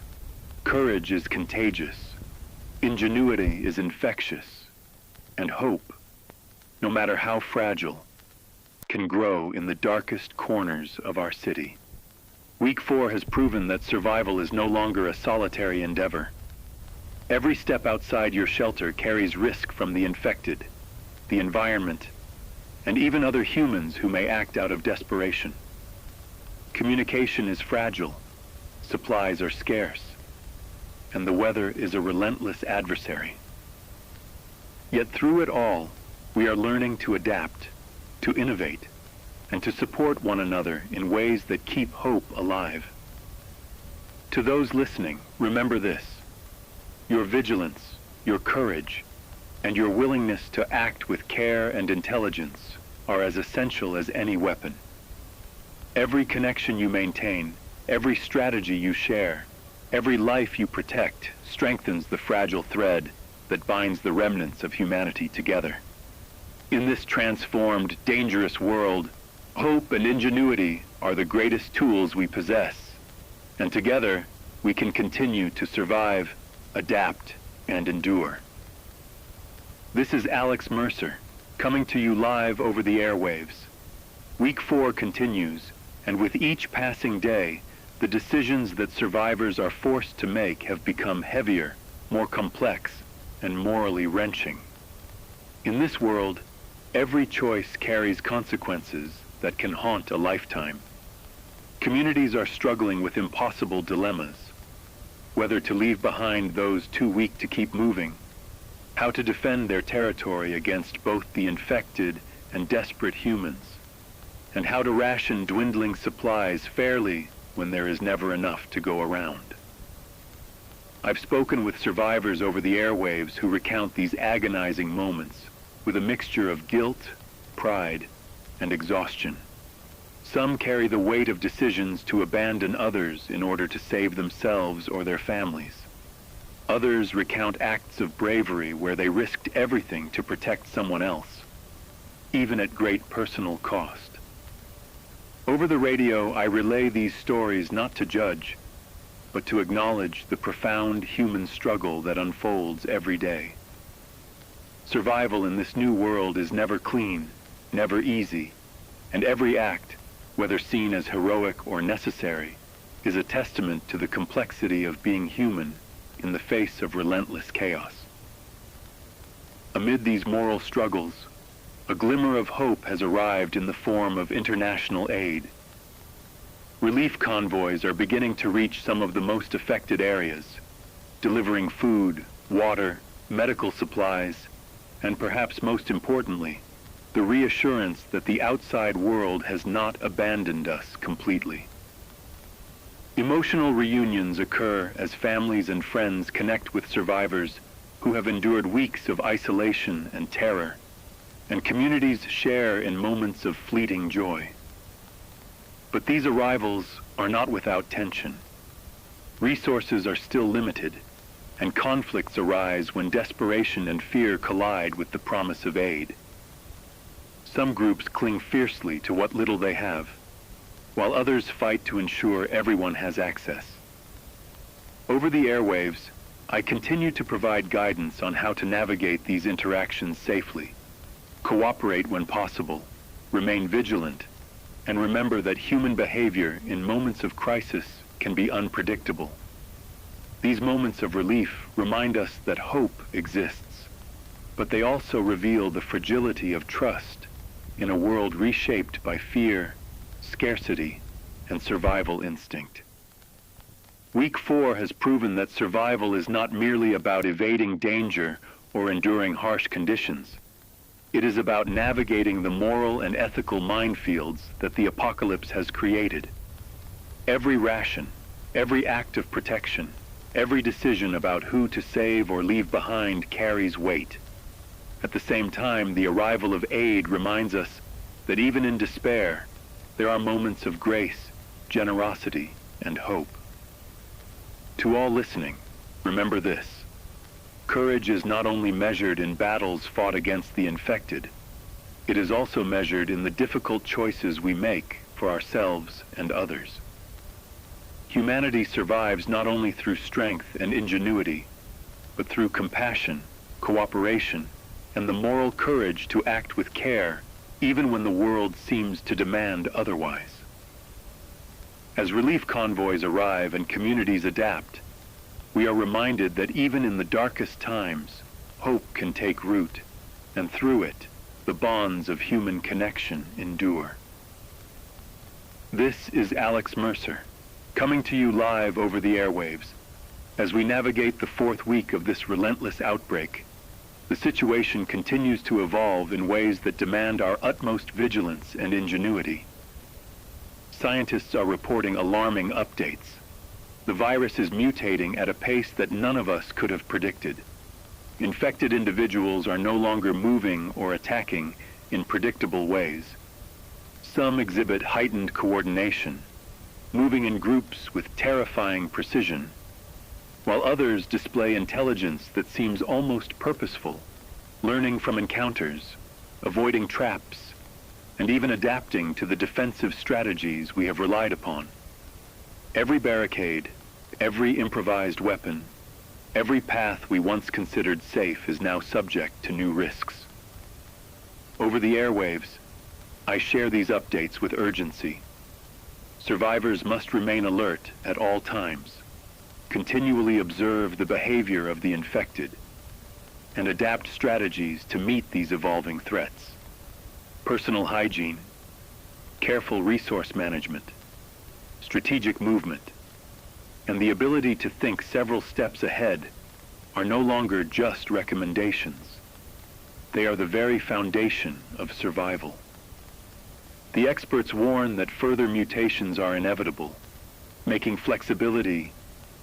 Speaker 1: Courage is contagious, ingenuity is infectious, and hope, no matter how fragile, can grow in the darkest corners of our city. Week 4 has proven that survival is no longer a solitary endeavor. Every step outside your shelter carries risk from the infected, the environment, and even other humans who may act out of desperation. Communication is fragile, supplies are scarce, and the weather is a relentless adversary. Yet through it all, we are learning to adapt, to innovate, and to support one another in ways that keep hope alive. To those listening, remember this: your vigilance, your courage, and your willingness to act with care and intelligence are as essential as any weapon. Every connection you maintain, every strategy you share, every life you protect strengthens the fragile thread that binds the remnants of humanity together. In this transformed, dangerous world, hope and ingenuity are the greatest tools we possess, and together we can continue to survive, adapt, and endure. This is Alex Mercer, coming to you live over the airwaves. Week 4 continues, and with each passing day, the decisions that survivors are forced to make have become heavier, more complex, and morally wrenching. In this world, every choice carries consequences that can haunt a lifetime. Communities are struggling with impossible dilemmas: whether to leave behind those too weak to keep moving, how to defend their territory against both the infected and desperate humans, and how to ration dwindling supplies fairly when there is never enough to go around. I've spoken with survivors over the airwaves who recount these agonizing moments with a mixture of guilt, pride, and exhaustion. Some carry the weight of decisions to abandon others in order to save themselves or their families. Others recount acts of bravery where they risked everything to protect someone else, even at great personal cost. Over the radio, I relay these stories not to judge, but to acknowledge the profound human struggle that unfolds every day. Survival in this new world is never clean, never easy, and every act, whether seen as heroic or necessary, is a testament to the complexity of being human in the face of relentless chaos. Amid these moral struggles, a glimmer of hope has arrived in the form of international aid. Relief convoys are beginning to reach some of the most affected areas, delivering food, water, medical supplies, and perhaps most importantly, the reassurance that the outside world has not abandoned us completely. Emotional reunions occur as families and friends connect with survivors who have endured weeks of isolation and terror, and communities share in moments of fleeting joy. But these arrivals are not without tension. Resources are still limited, and conflicts arise when desperation and fear collide with the promise of aid. Some groups cling fiercely to what little they have, while others fight to ensure everyone has access. Over the airwaves, I continue to provide guidance on how to navigate these interactions safely, cooperate when possible, remain vigilant, and remember that human behavior in moments of crisis can be unpredictable. These moments of relief remind us that hope exists, but they also reveal the fragility of trust in a world reshaped by fear, scarcity, and survival instinct. Week 4 has proven that survival is not merely about evading danger or enduring harsh conditions. It is about navigating the moral and ethical minefields that the apocalypse has created. Every ration, every act of protection, every decision about who to save or leave behind carries weight. At the same time, the arrival of aid reminds us that even in despair, there are moments of grace, generosity, and hope. To all listening, remember this. Courage is not only measured in battles fought against the infected, it is also measured in the difficult choices we make for ourselves and others. Humanity survives not only through strength and ingenuity, but through compassion, cooperation, and the moral courage to act with care, even when the world seems to demand otherwise. As relief convoys arrive and communities adapt, we are reminded that even in the darkest times, hope can take root, and through it, the bonds of human connection endure. This is Alex Mercer, coming to you live over the airwaves. As we navigate the 4th week of this relentless outbreak, the situation continues to evolve in ways that demand our utmost vigilance and ingenuity. Scientists are reporting alarming updates. The virus is mutating at a pace that none of us could have predicted. Infected individuals are no longer moving or attacking in predictable ways. Some exhibit heightened coordination, moving in groups with terrifying precision, while others display intelligence that seems almost purposeful, learning from encounters, avoiding traps, and even adapting to the defensive strategies we have relied upon. Every barricade, every improvised weapon, every path we once considered safe is now subject to new risks. Over the airwaves, I share these updates with urgency. Survivors must remain alert at all times, continually observe the behavior of the infected, and adapt strategies to meet these evolving threats. Personal hygiene, careful resource management, strategic movement, and the ability to think several steps ahead are no longer just recommendations. They are the very foundation of survival. The experts warn that further mutations are inevitable, making flexibility,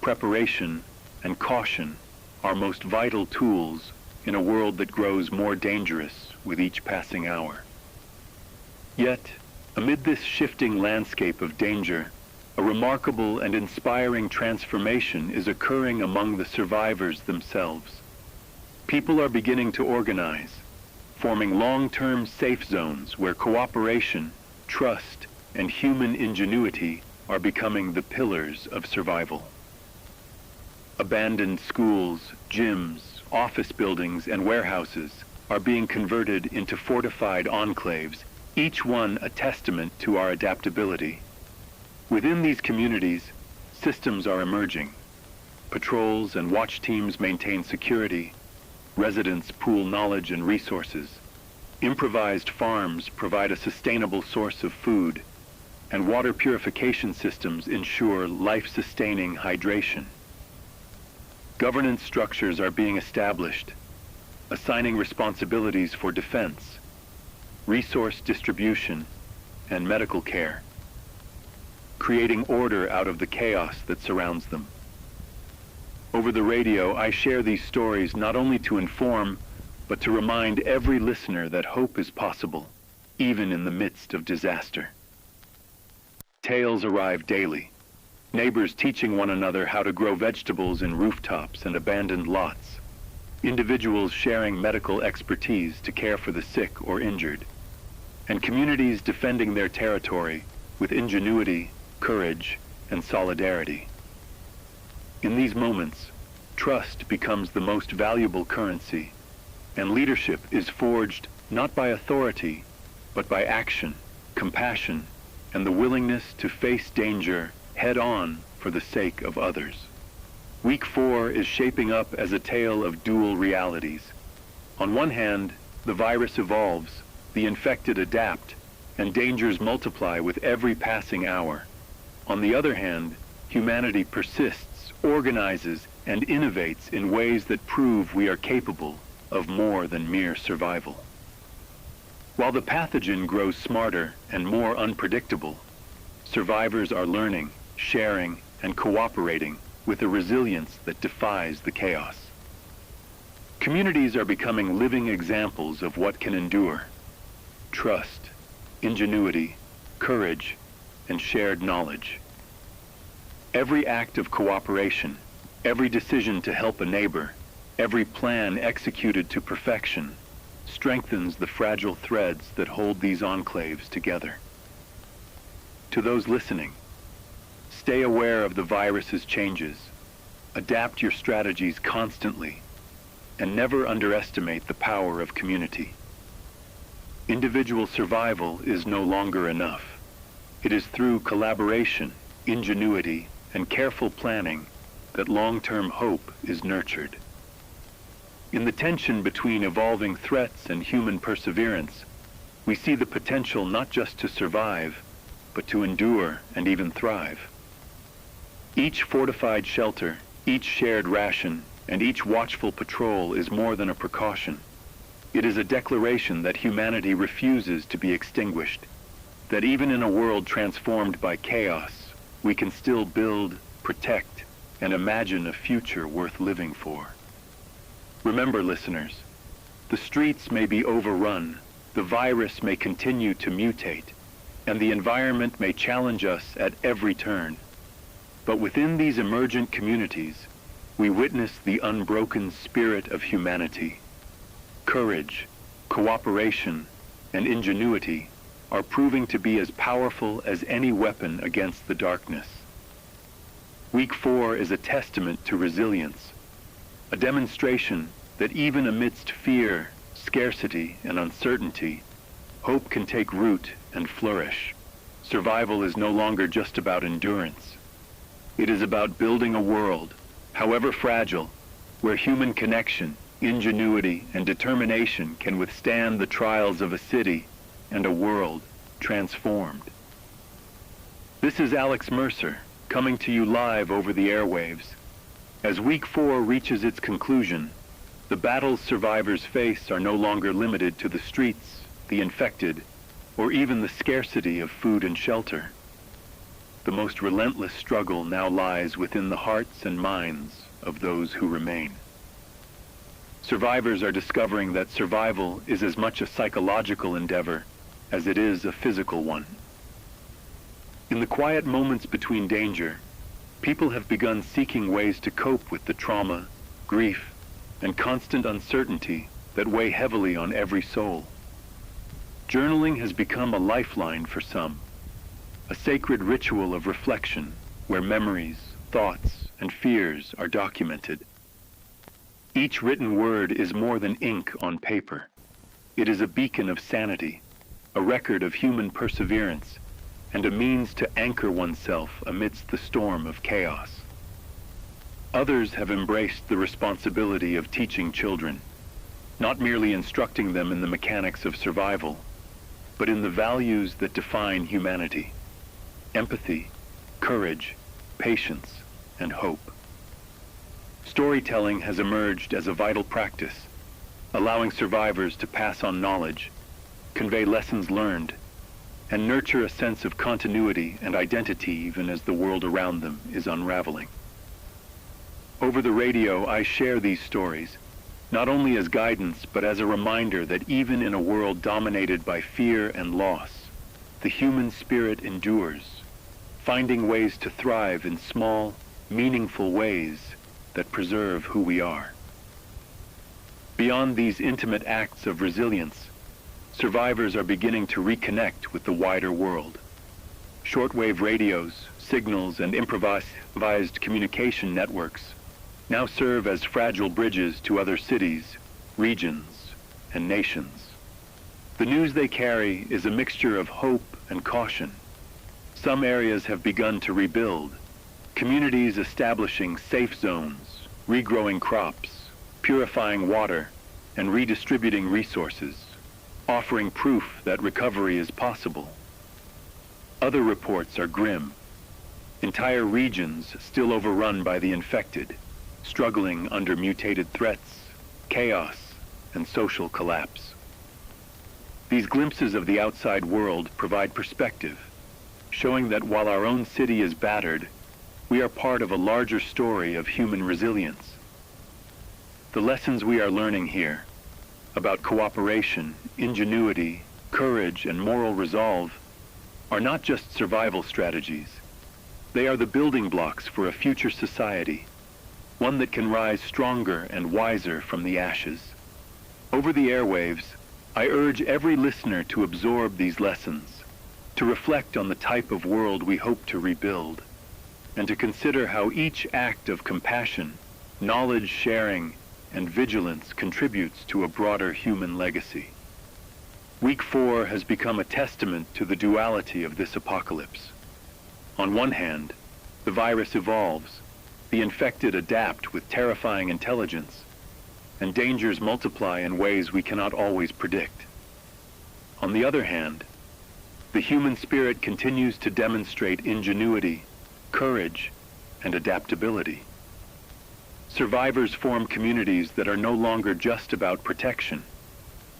Speaker 1: preparation, and caution our most vital tools in a world that grows more dangerous with each passing hour. Yet, amid this shifting landscape of danger, a remarkable and inspiring transformation is occurring among the survivors themselves. People are beginning to organize, forming long-term safe zones where cooperation, trust, and human ingenuity are becoming the pillars of survival. Abandoned schools, gyms, office buildings, and warehouses are being converted into fortified enclaves, each one a testament to our adaptability. Within these communities, systems are emerging. Patrols and watch teams maintain security. Residents pool knowledge and resources. Improvised farms provide a sustainable source of food, and water purification systems ensure life-sustaining hydration. Governance structures are being established, assigning responsibilities for defense, resource distribution, and medical care, creating order out of the chaos that surrounds them. Over the radio, I share these stories not only to inform, but to remind every listener that hope is possible, even in the midst of disaster. Tales arrive daily, neighbors teaching one another how to grow vegetables in rooftops and abandoned lots, individuals sharing medical expertise to care for the sick or injured, and communities defending their territory with ingenuity, courage, and solidarity. In these moments, trust becomes the most valuable currency, and leadership is forged not by authority, but by action, compassion, and the willingness to face danger head-on for the sake of others. Week 4 is shaping up as a tale of dual realities. On one hand, the virus evolves, the infected adapt, and dangers multiply with every passing hour. On the other hand, humanity persists, organizes, and innovates in ways that prove we are capable of more than mere survival. While the pathogen grows smarter and more unpredictable, survivors are learning, sharing, and cooperating with a resilience that defies the chaos. Communities are becoming living examples of what can endure: trust, ingenuity, courage, and shared knowledge. Every act of cooperation, every decision to help a neighbor, every plan executed to perfection, strengthens the fragile threads that hold these enclaves together. To those listening, stay aware of the virus's changes, adapt your strategies constantly, and never underestimate the power of community. Individual survival is no longer enough. It is through collaboration, ingenuity, and careful planning that long-term hope is nurtured. In the tension between evolving threats and human perseverance, we see the potential not just to survive, but to endure and even thrive. Each fortified shelter, each shared ration, and each watchful patrol is more than a precaution. It is a declaration that humanity refuses to be extinguished, that even in a world transformed by chaos, we can still build, protect, and imagine a future worth living for. Remember, listeners, the streets may be overrun, the virus may continue to mutate, and the environment may challenge us at every turn. But within these emergent communities, we witness the unbroken spirit of humanity. Courage, cooperation, and ingenuity are proving to be as powerful as any weapon against the darkness. Week 4 is a testament to resilience, a demonstration that even amidst fear, scarcity, and uncertainty, hope can take root and flourish. Survival is no longer just about endurance. It is about building a world, however fragile, where human connection, ingenuity, and determination can withstand the trials of a city and a world transformed. This is Alex Mercer, coming to you live over the airwaves. As Week 4 reaches its conclusion, the battles survivors face are no longer limited to the streets, the infected, or even the scarcity of food and shelter. The most relentless struggle now lies within the hearts and minds of those who remain. Survivors are discovering that survival is as much a psychological endeavor as it is a physical one. In the quiet moments between danger, people have begun seeking ways to cope with the trauma, grief, and constant uncertainty that weigh heavily on every soul. Journaling has become a lifeline for some, a sacred ritual of reflection where memories, thoughts, and fears are documented. Each written word is more than ink on paper. It is a beacon of sanity, a record of human perseverance, and a means to anchor oneself amidst the storm of chaos. Others have embraced the responsibility of teaching children, not merely instructing them in the mechanics of survival, but in the values that define humanity: empathy, courage, patience, and hope. Storytelling has emerged as a vital practice, allowing survivors to pass on knowledge, convey lessons learned, and nurture a sense of continuity and identity even as the world around them is unraveling. Over the radio, I share these stories, not only as guidance, but as a reminder that even in a world dominated by fear and loss, the human spirit endures, finding ways to thrive in small, meaningful ways that preserve who we are. Beyond these intimate acts of resilience, survivors are beginning to reconnect with the wider world. Shortwave radios, signals and improvised communication networks now serve as fragile bridges to other cities, regions, and nations. The news they carry is a mixture of hope and caution. Some areas have begun to rebuild, communities establishing safe zones, regrowing crops, purifying water, and redistributing resources, offering proof that recovery is possible. Other reports are grim. Entire regions still overrun by the infected, struggling under mutated threats, chaos, and social collapse. These glimpses of the outside world provide perspective, showing that while our own city is battered, we are part of a larger story of human resilience. The lessons we are learning here about cooperation, ingenuity, courage, and moral resolve are not just survival strategies. They are the building blocks for a future society, one that can rise stronger and wiser from the ashes. Over the airwaves, I urge every listener to absorb these lessons, to reflect on the type of world we hope to rebuild, and to consider how each act of compassion, knowledge sharing, and vigilance contributes to a broader human legacy. Week 4 has become a testament to the duality of this apocalypse. On one hand, the virus evolves, the infected adapt with terrifying intelligence, and dangers multiply in ways we cannot always predict. On the other hand, the human spirit continues to demonstrate ingenuity, courage, and adaptability. Survivors form communities that are no longer just about protection.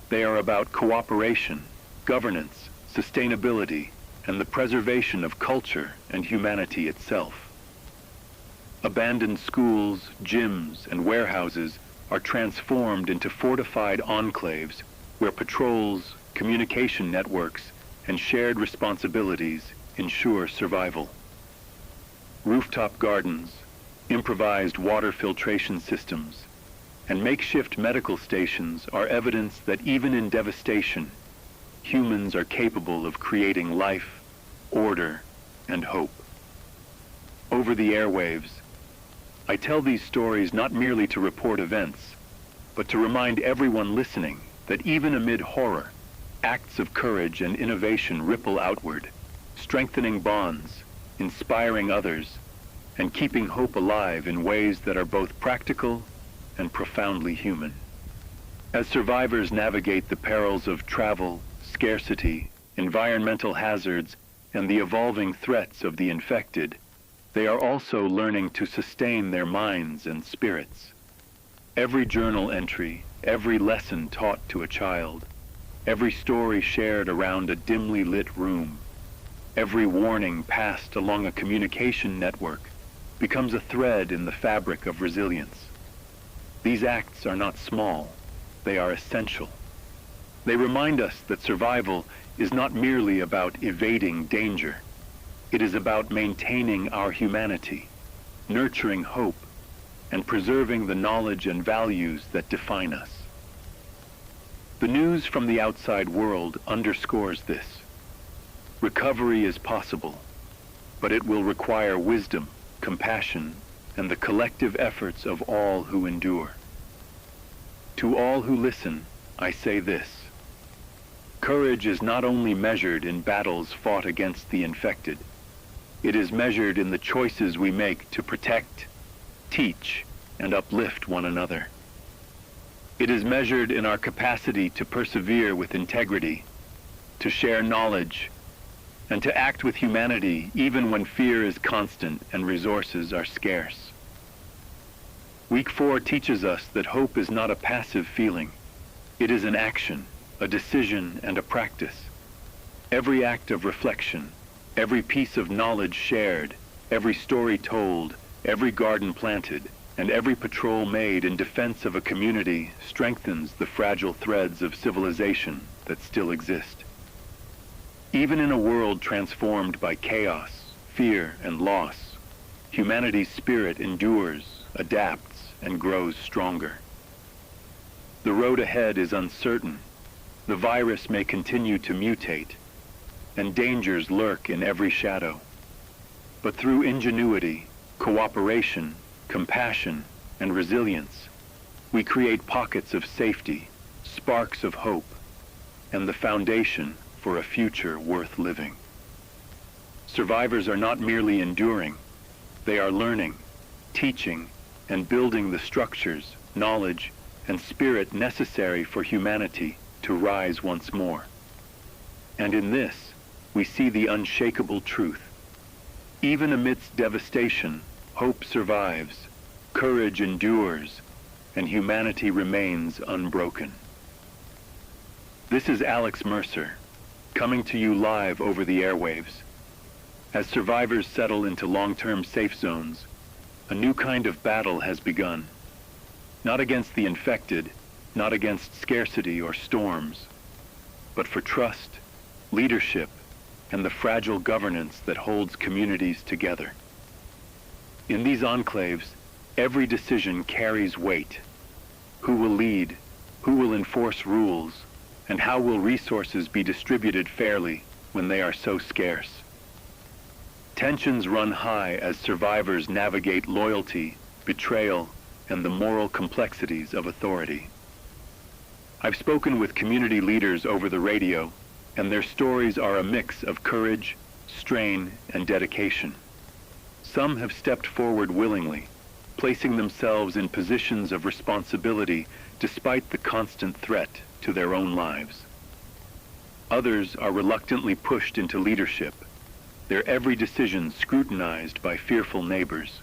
Speaker 1: They are about cooperation, governance, sustainability, and the preservation of culture and humanity itself. Abandoned schools, gyms, and warehouses are transformed into fortified enclaves where patrols, communication networks, and shared responsibilities ensure survival. Rooftop gardens, improvised water filtration systems, and makeshift medical stations are evidence that even in devastation, humans are capable of creating life, order, and hope. Over the airwaves, I tell these stories not merely to report events, but to remind everyone listening that even amid horror, acts of courage and innovation ripple outward, strengthening bonds, inspiring others, and keeping hope alive in ways that are both practical and profoundly human. As survivors navigate the perils of travel, scarcity, environmental hazards, and the evolving threats of the infected, they are also learning to sustain their minds and spirits. Every journal entry, every lesson taught to a child, every story shared around a dimly lit room, every warning passed along a communication network becomes a thread in the fabric of resilience. These acts are not small, they are essential. They remind us that survival is not merely about evading danger. It is about maintaining our humanity, nurturing hope, and preserving the knowledge and values that define us. The news from the outside world underscores this. Recovery is possible, but it will require wisdom, compassion, and the collective efforts of all who endure. To all who listen, I say this. Courage is not only measured in battles fought against the infected, it is measured in the choices we make to protect, teach, and uplift one another. It is measured in our capacity to persevere with integrity, to share knowledge, and to act with humanity even when fear is constant and resources are scarce. Week 4 teaches us that hope is not a passive feeling. It is an action, a decision, and a practice. Every act of reflection, every piece of knowledge shared, every story told, every garden planted, and every patrol made in defense of a community strengthens the fragile threads of civilization that still exist. Even in a world transformed by chaos, fear, and loss, humanity's spirit endures, adapts, and grows stronger. The road ahead is uncertain. The virus may continue to mutate, and dangers lurk in every shadow. But through ingenuity, cooperation, compassion, and resilience, we create pockets of safety, sparks of hope, and the foundation for a future worth living. Survivors are not merely enduring, they are learning, teaching, and building the structures, knowledge, and spirit necessary for humanity to rise once more. And in this, we see the unshakable truth. Even amidst devastation, hope survives, courage endures, and humanity remains unbroken. This is Alex Mercer, coming to you live over the airwaves. As survivors settle into long-term safe zones, a new kind of battle has begun. Not against the infected, not against scarcity or storms, but for trust, leadership, and the fragile governance that holds communities together. In these enclaves, every decision carries weight. Who will lead? Who will enforce rules? And how will resources be distributed fairly when they are so scarce? Tensions run high as survivors navigate loyalty, betrayal, and the moral complexities of authority. I've spoken with community leaders over the radio, and their stories are a mix of courage, strain, and dedication. Some have stepped forward willingly, placing themselves in positions of responsibility despite the constant threat to their own lives. Others are reluctantly pushed into leadership, their every decision scrutinized by fearful neighbors.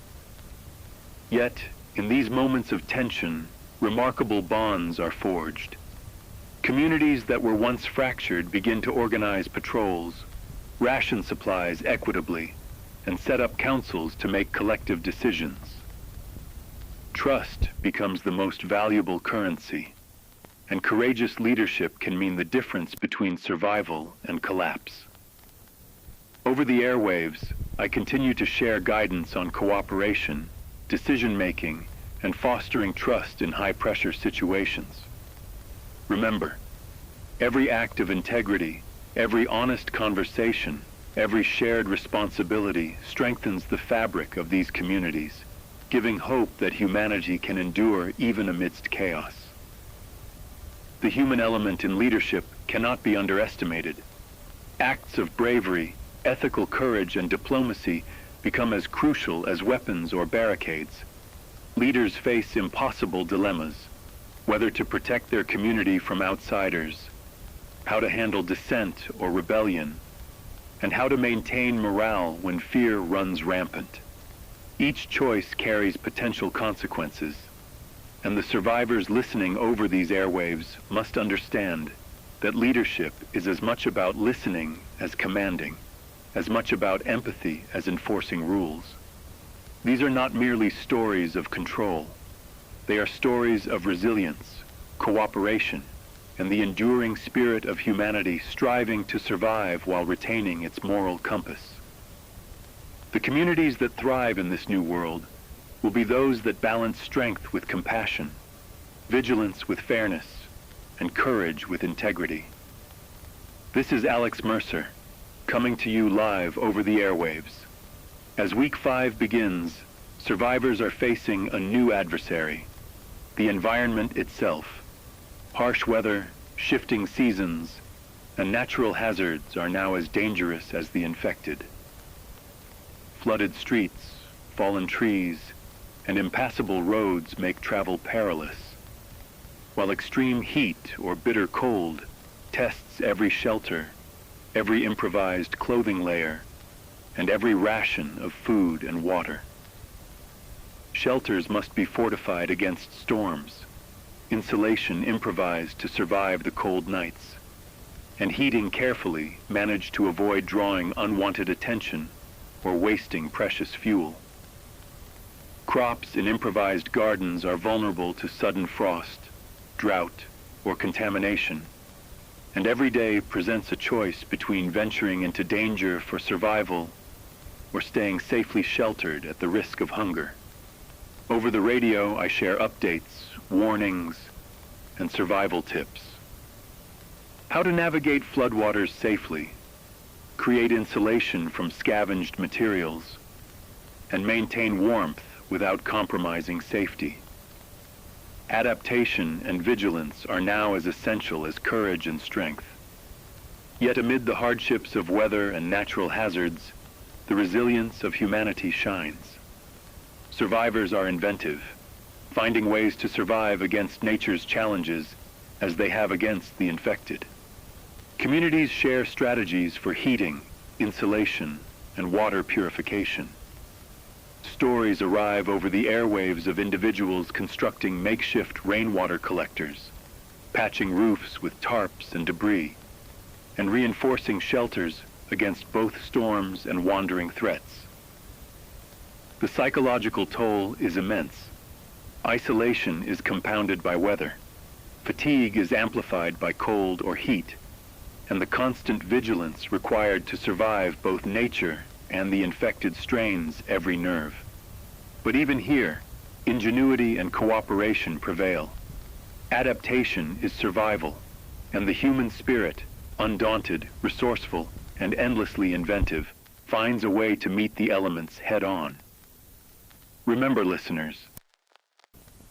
Speaker 1: Yet, in these moments of tension, remarkable bonds are forged. Communities that were once fractured begin to organize patrols, ration supplies equitably, and set up councils to make collective decisions. Trust becomes the most valuable currency, and courageous leadership can mean the difference between survival and collapse. Over the airwaves, I continue to share guidance on cooperation, decision-making, and fostering trust in high-pressure situations. Remember, every act of integrity, every honest conversation, every shared responsibility strengthens the fabric of these communities, giving hope that humanity can endure even amidst chaos. The human element in leadership cannot be underestimated. Acts of bravery, ethical courage, and diplomacy become as crucial as weapons or barricades. Leaders face impossible dilemmas, whether to protect their community from outsiders, how to handle dissent or rebellion, and how to maintain morale when fear runs rampant. Each choice carries potential consequences, and the survivors listening over these airwaves must understand that leadership is as much about listening as commanding, as much about empathy as enforcing rules. These are not merely stories of control. They are stories of resilience, cooperation, and the enduring spirit of humanity striving to survive while retaining its moral compass. The communities that thrive in this new world will be those that balance strength with compassion, vigilance with fairness, and courage with integrity. This is Alex Mercer, coming to you live over the airwaves. As Week 5 begins, survivors are facing a new adversary, the environment itself. Harsh weather, shifting seasons, and natural hazards are now as dangerous as the infected. Flooded streets, fallen trees, and impassable roads make travel perilous, while extreme heat or bitter cold tests every shelter, every improvised clothing layer, and every ration of food and water. Shelters must be fortified against storms, insulation improvised to survive the cold nights, and heating carefully managed to avoid drawing unwanted attention or wasting precious fuel. Crops in improvised gardens are vulnerable to sudden frost, drought, or contamination, and every day presents a choice between venturing into danger for survival or staying safely sheltered at the risk of hunger. Over the radio, I share updates, warnings, and survival tips. How to navigate floodwaters safely, create insulation from scavenged materials, and maintain warmth without compromising safety. Adaptation and vigilance are now as essential as courage and strength. Yet amid the hardships of weather and natural hazards, the resilience of humanity shines. Survivors are inventive, finding ways to survive against nature's challenges as they have against the infected. Communities share strategies for heating, insulation, and water purification. Stories arrive over the airwaves of individuals constructing makeshift rainwater collectors, patching roofs with tarps and debris, and reinforcing shelters against both storms and wandering threats. The psychological toll is immense. Isolation is compounded by weather. Fatigue is amplified by cold or heat, and the constant vigilance required to survive both nature and the infected strains every nerve. But even here, ingenuity and cooperation prevail. Adaptation is survival, and the human spirit, undaunted, resourceful, and endlessly inventive, finds a way to meet the elements head-on. Remember, listeners,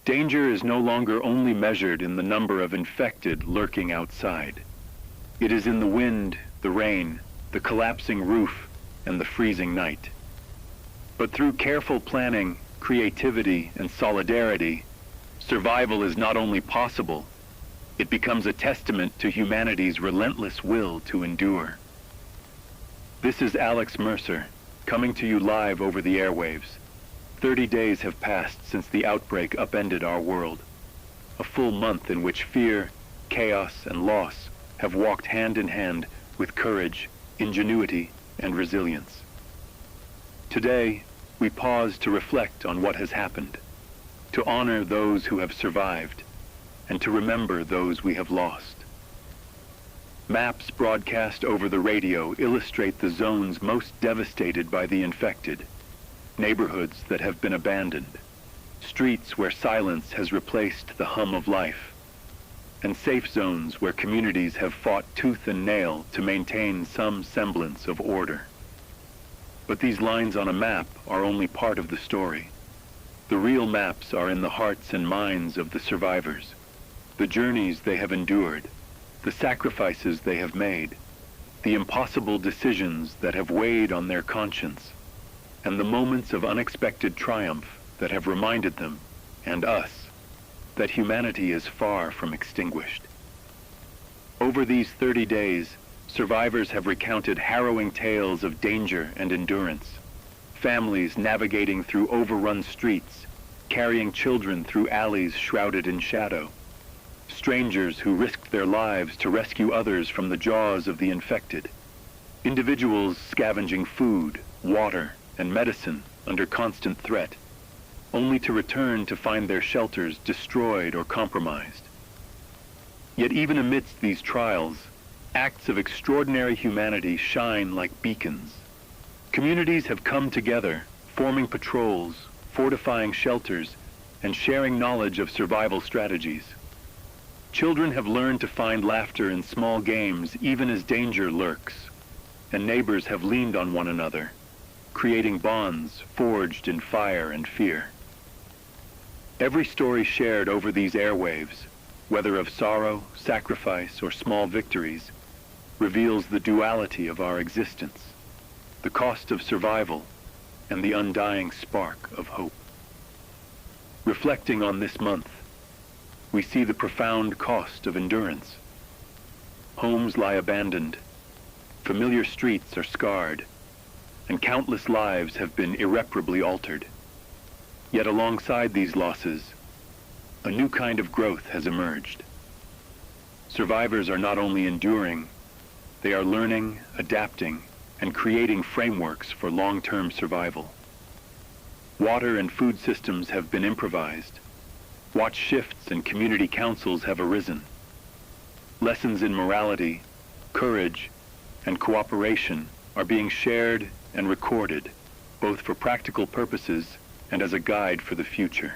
Speaker 1: danger is no longer only measured in the number of infected lurking outside. It is in the wind, the rain, the collapsing roof, and the freezing night. But through careful planning, creativity, and solidarity, survival is not only possible, it becomes a testament to humanity's relentless will to endure. This is Alex Mercer, coming to you live over the airwaves. 30 days have passed since the outbreak upended our world. A full month in which fear, chaos, and loss have walked hand in hand with courage, ingenuity, and resilience. Today, we pause to reflect on what has happened, to honor those who have survived, and to remember those we have lost. Maps broadcast over the radio illustrate the zones most devastated by the infected, neighborhoods that have been abandoned, streets where silence has replaced the hum of life, and safe zones where communities have fought tooth and nail to maintain some semblance of order. But these lines on a map are only part of the story. The real maps are in the hearts and minds of the survivors, the journeys they have endured, the sacrifices they have made, the impossible decisions that have weighed on their conscience, and the moments of unexpected triumph that have reminded them, and us, that humanity is far from extinguished. Over these 30 days, survivors have recounted harrowing tales of danger and endurance, families navigating through overrun streets, carrying children through alleys shrouded in shadow, strangers who risked their lives to rescue others from the jaws of the infected, individuals scavenging food, water, and medicine under constant threat, only to return to find their shelters destroyed or compromised. Yet even amidst these trials, acts of extraordinary humanity shine like beacons. Communities have come together, forming patrols, fortifying shelters, and sharing knowledge of survival strategies. Children have learned to find laughter in small games even as danger lurks, and neighbors have leaned on one another, creating bonds forged in fire and fear. Every story shared over these airwaves, whether of sorrow, sacrifice, or small victories, reveals the duality of our existence, the cost of survival, and the undying spark of hope. Reflecting on this month, we see the profound cost of endurance. Homes lie abandoned, familiar streets are scarred, and countless lives have been irreparably altered. Yet alongside these losses, a new kind of growth has emerged. Survivors are not only enduring, they are learning, adapting, and creating frameworks for long-term survival. Water and food systems have been improvised. Watch shifts and community councils have arisen. Lessons in morality, courage, and cooperation are being shared and recorded, both for practical purposes and as a guide for the future.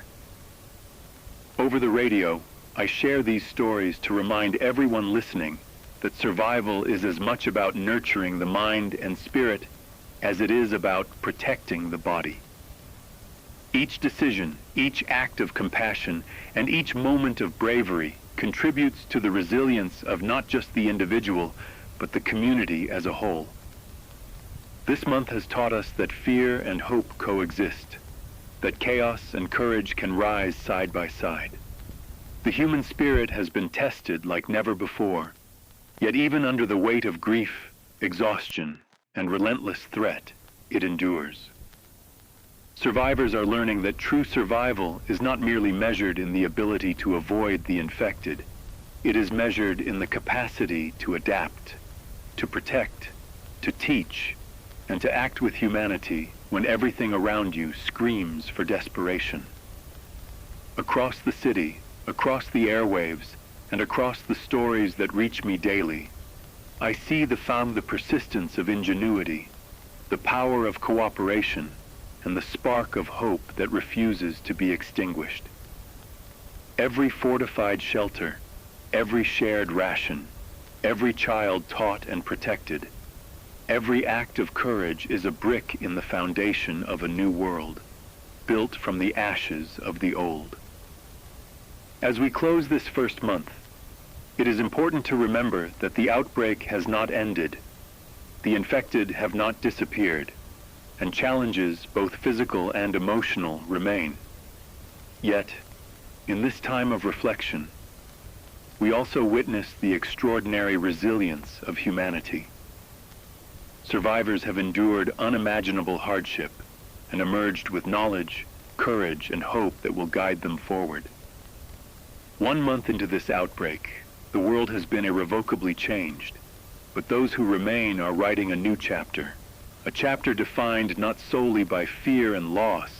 Speaker 1: Over the radio, I share these stories to remind everyone listening that survival is as much about nurturing the mind and spirit as it is about protecting the body. Each decision, each act of compassion, and each moment of bravery contributes to the resilience of not just the individual, but the community as a whole. This month has taught us that fear and hope coexist, that chaos and courage can rise side by side. The human spirit has been tested like never before, yet even under the weight of grief, exhaustion, and relentless threat, it endures. Survivors are learning that true survival is not merely measured in the ability to avoid the infected. It is measured in the capacity to adapt, to protect, to teach, and to act with humanity when everything around you screams for desperation. Across the city, across the airwaves, and across the stories that reach me daily, I see the persistence of ingenuity, the power of cooperation, and the spark of hope that refuses to be extinguished. Every fortified shelter, every shared ration, every child taught and protected, every act of courage is a brick in the foundation of a new world, built from the ashes of the old. As we close this first month, it is important to remember that the outbreak has not ended, the infected have not disappeared, and challenges, both physical and emotional, remain. Yet, in this time of reflection, we also witness the extraordinary resilience of humanity. Survivors have endured unimaginable hardship and emerged with knowledge, courage, and hope that will guide them forward. 1 month into this outbreak, the world has been irrevocably changed, but those who remain are writing a new chapter. A chapter defined not solely by fear and loss,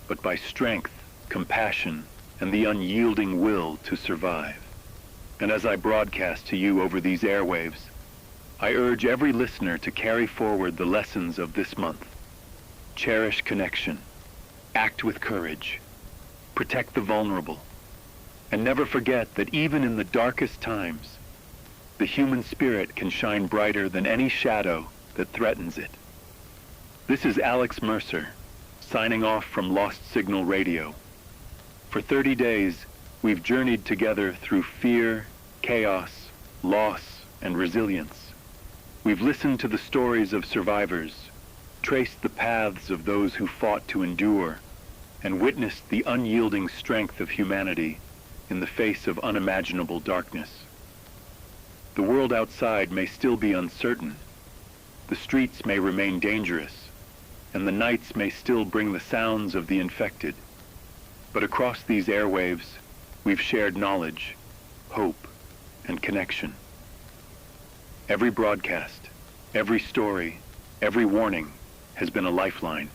Speaker 1: but by strength, compassion, and the unyielding will to survive. And as I broadcast to you over these airwaves, I urge every listener to carry forward the lessons of this month. Cherish connection, act with courage, protect the vulnerable, and never forget that even in the darkest times, the human spirit can shine brighter than any shadow that threatens it. This is Alex Mercer, signing off from Lost Signal Radio. For 30 days, we've journeyed together through fear, chaos, loss, and resilience. We've listened to the stories of survivors, traced the paths of those who fought to endure, and witnessed the unyielding strength of humanity in the face of unimaginable darkness. The world outside may still be uncertain, the streets may remain dangerous, and the nights may still bring the sounds of the infected. But across these airwaves, we've shared knowledge, hope, and connection. Every broadcast, every story, every warning has been a lifeline.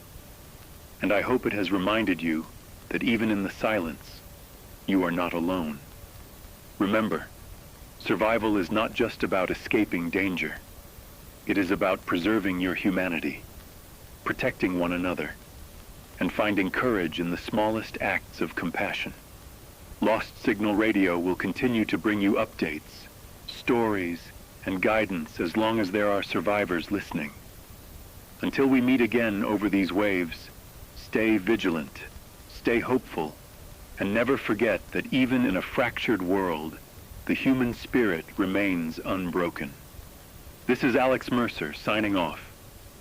Speaker 1: And I hope it has reminded you that even in the silence, you are not alone. Remember, survival is not just about escaping danger. It is about preserving your humanity, protecting one another, and finding courage in the smallest acts of compassion. Lost Signal Radio will continue to bring you updates, stories, and guidance as long as there are survivors listening. Until we meet again over these waves, stay vigilant, stay hopeful, and never forget that even in a fractured world, the human spirit remains unbroken. This is Alex Mercer signing off.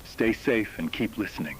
Speaker 1: Stay safe and keep listening.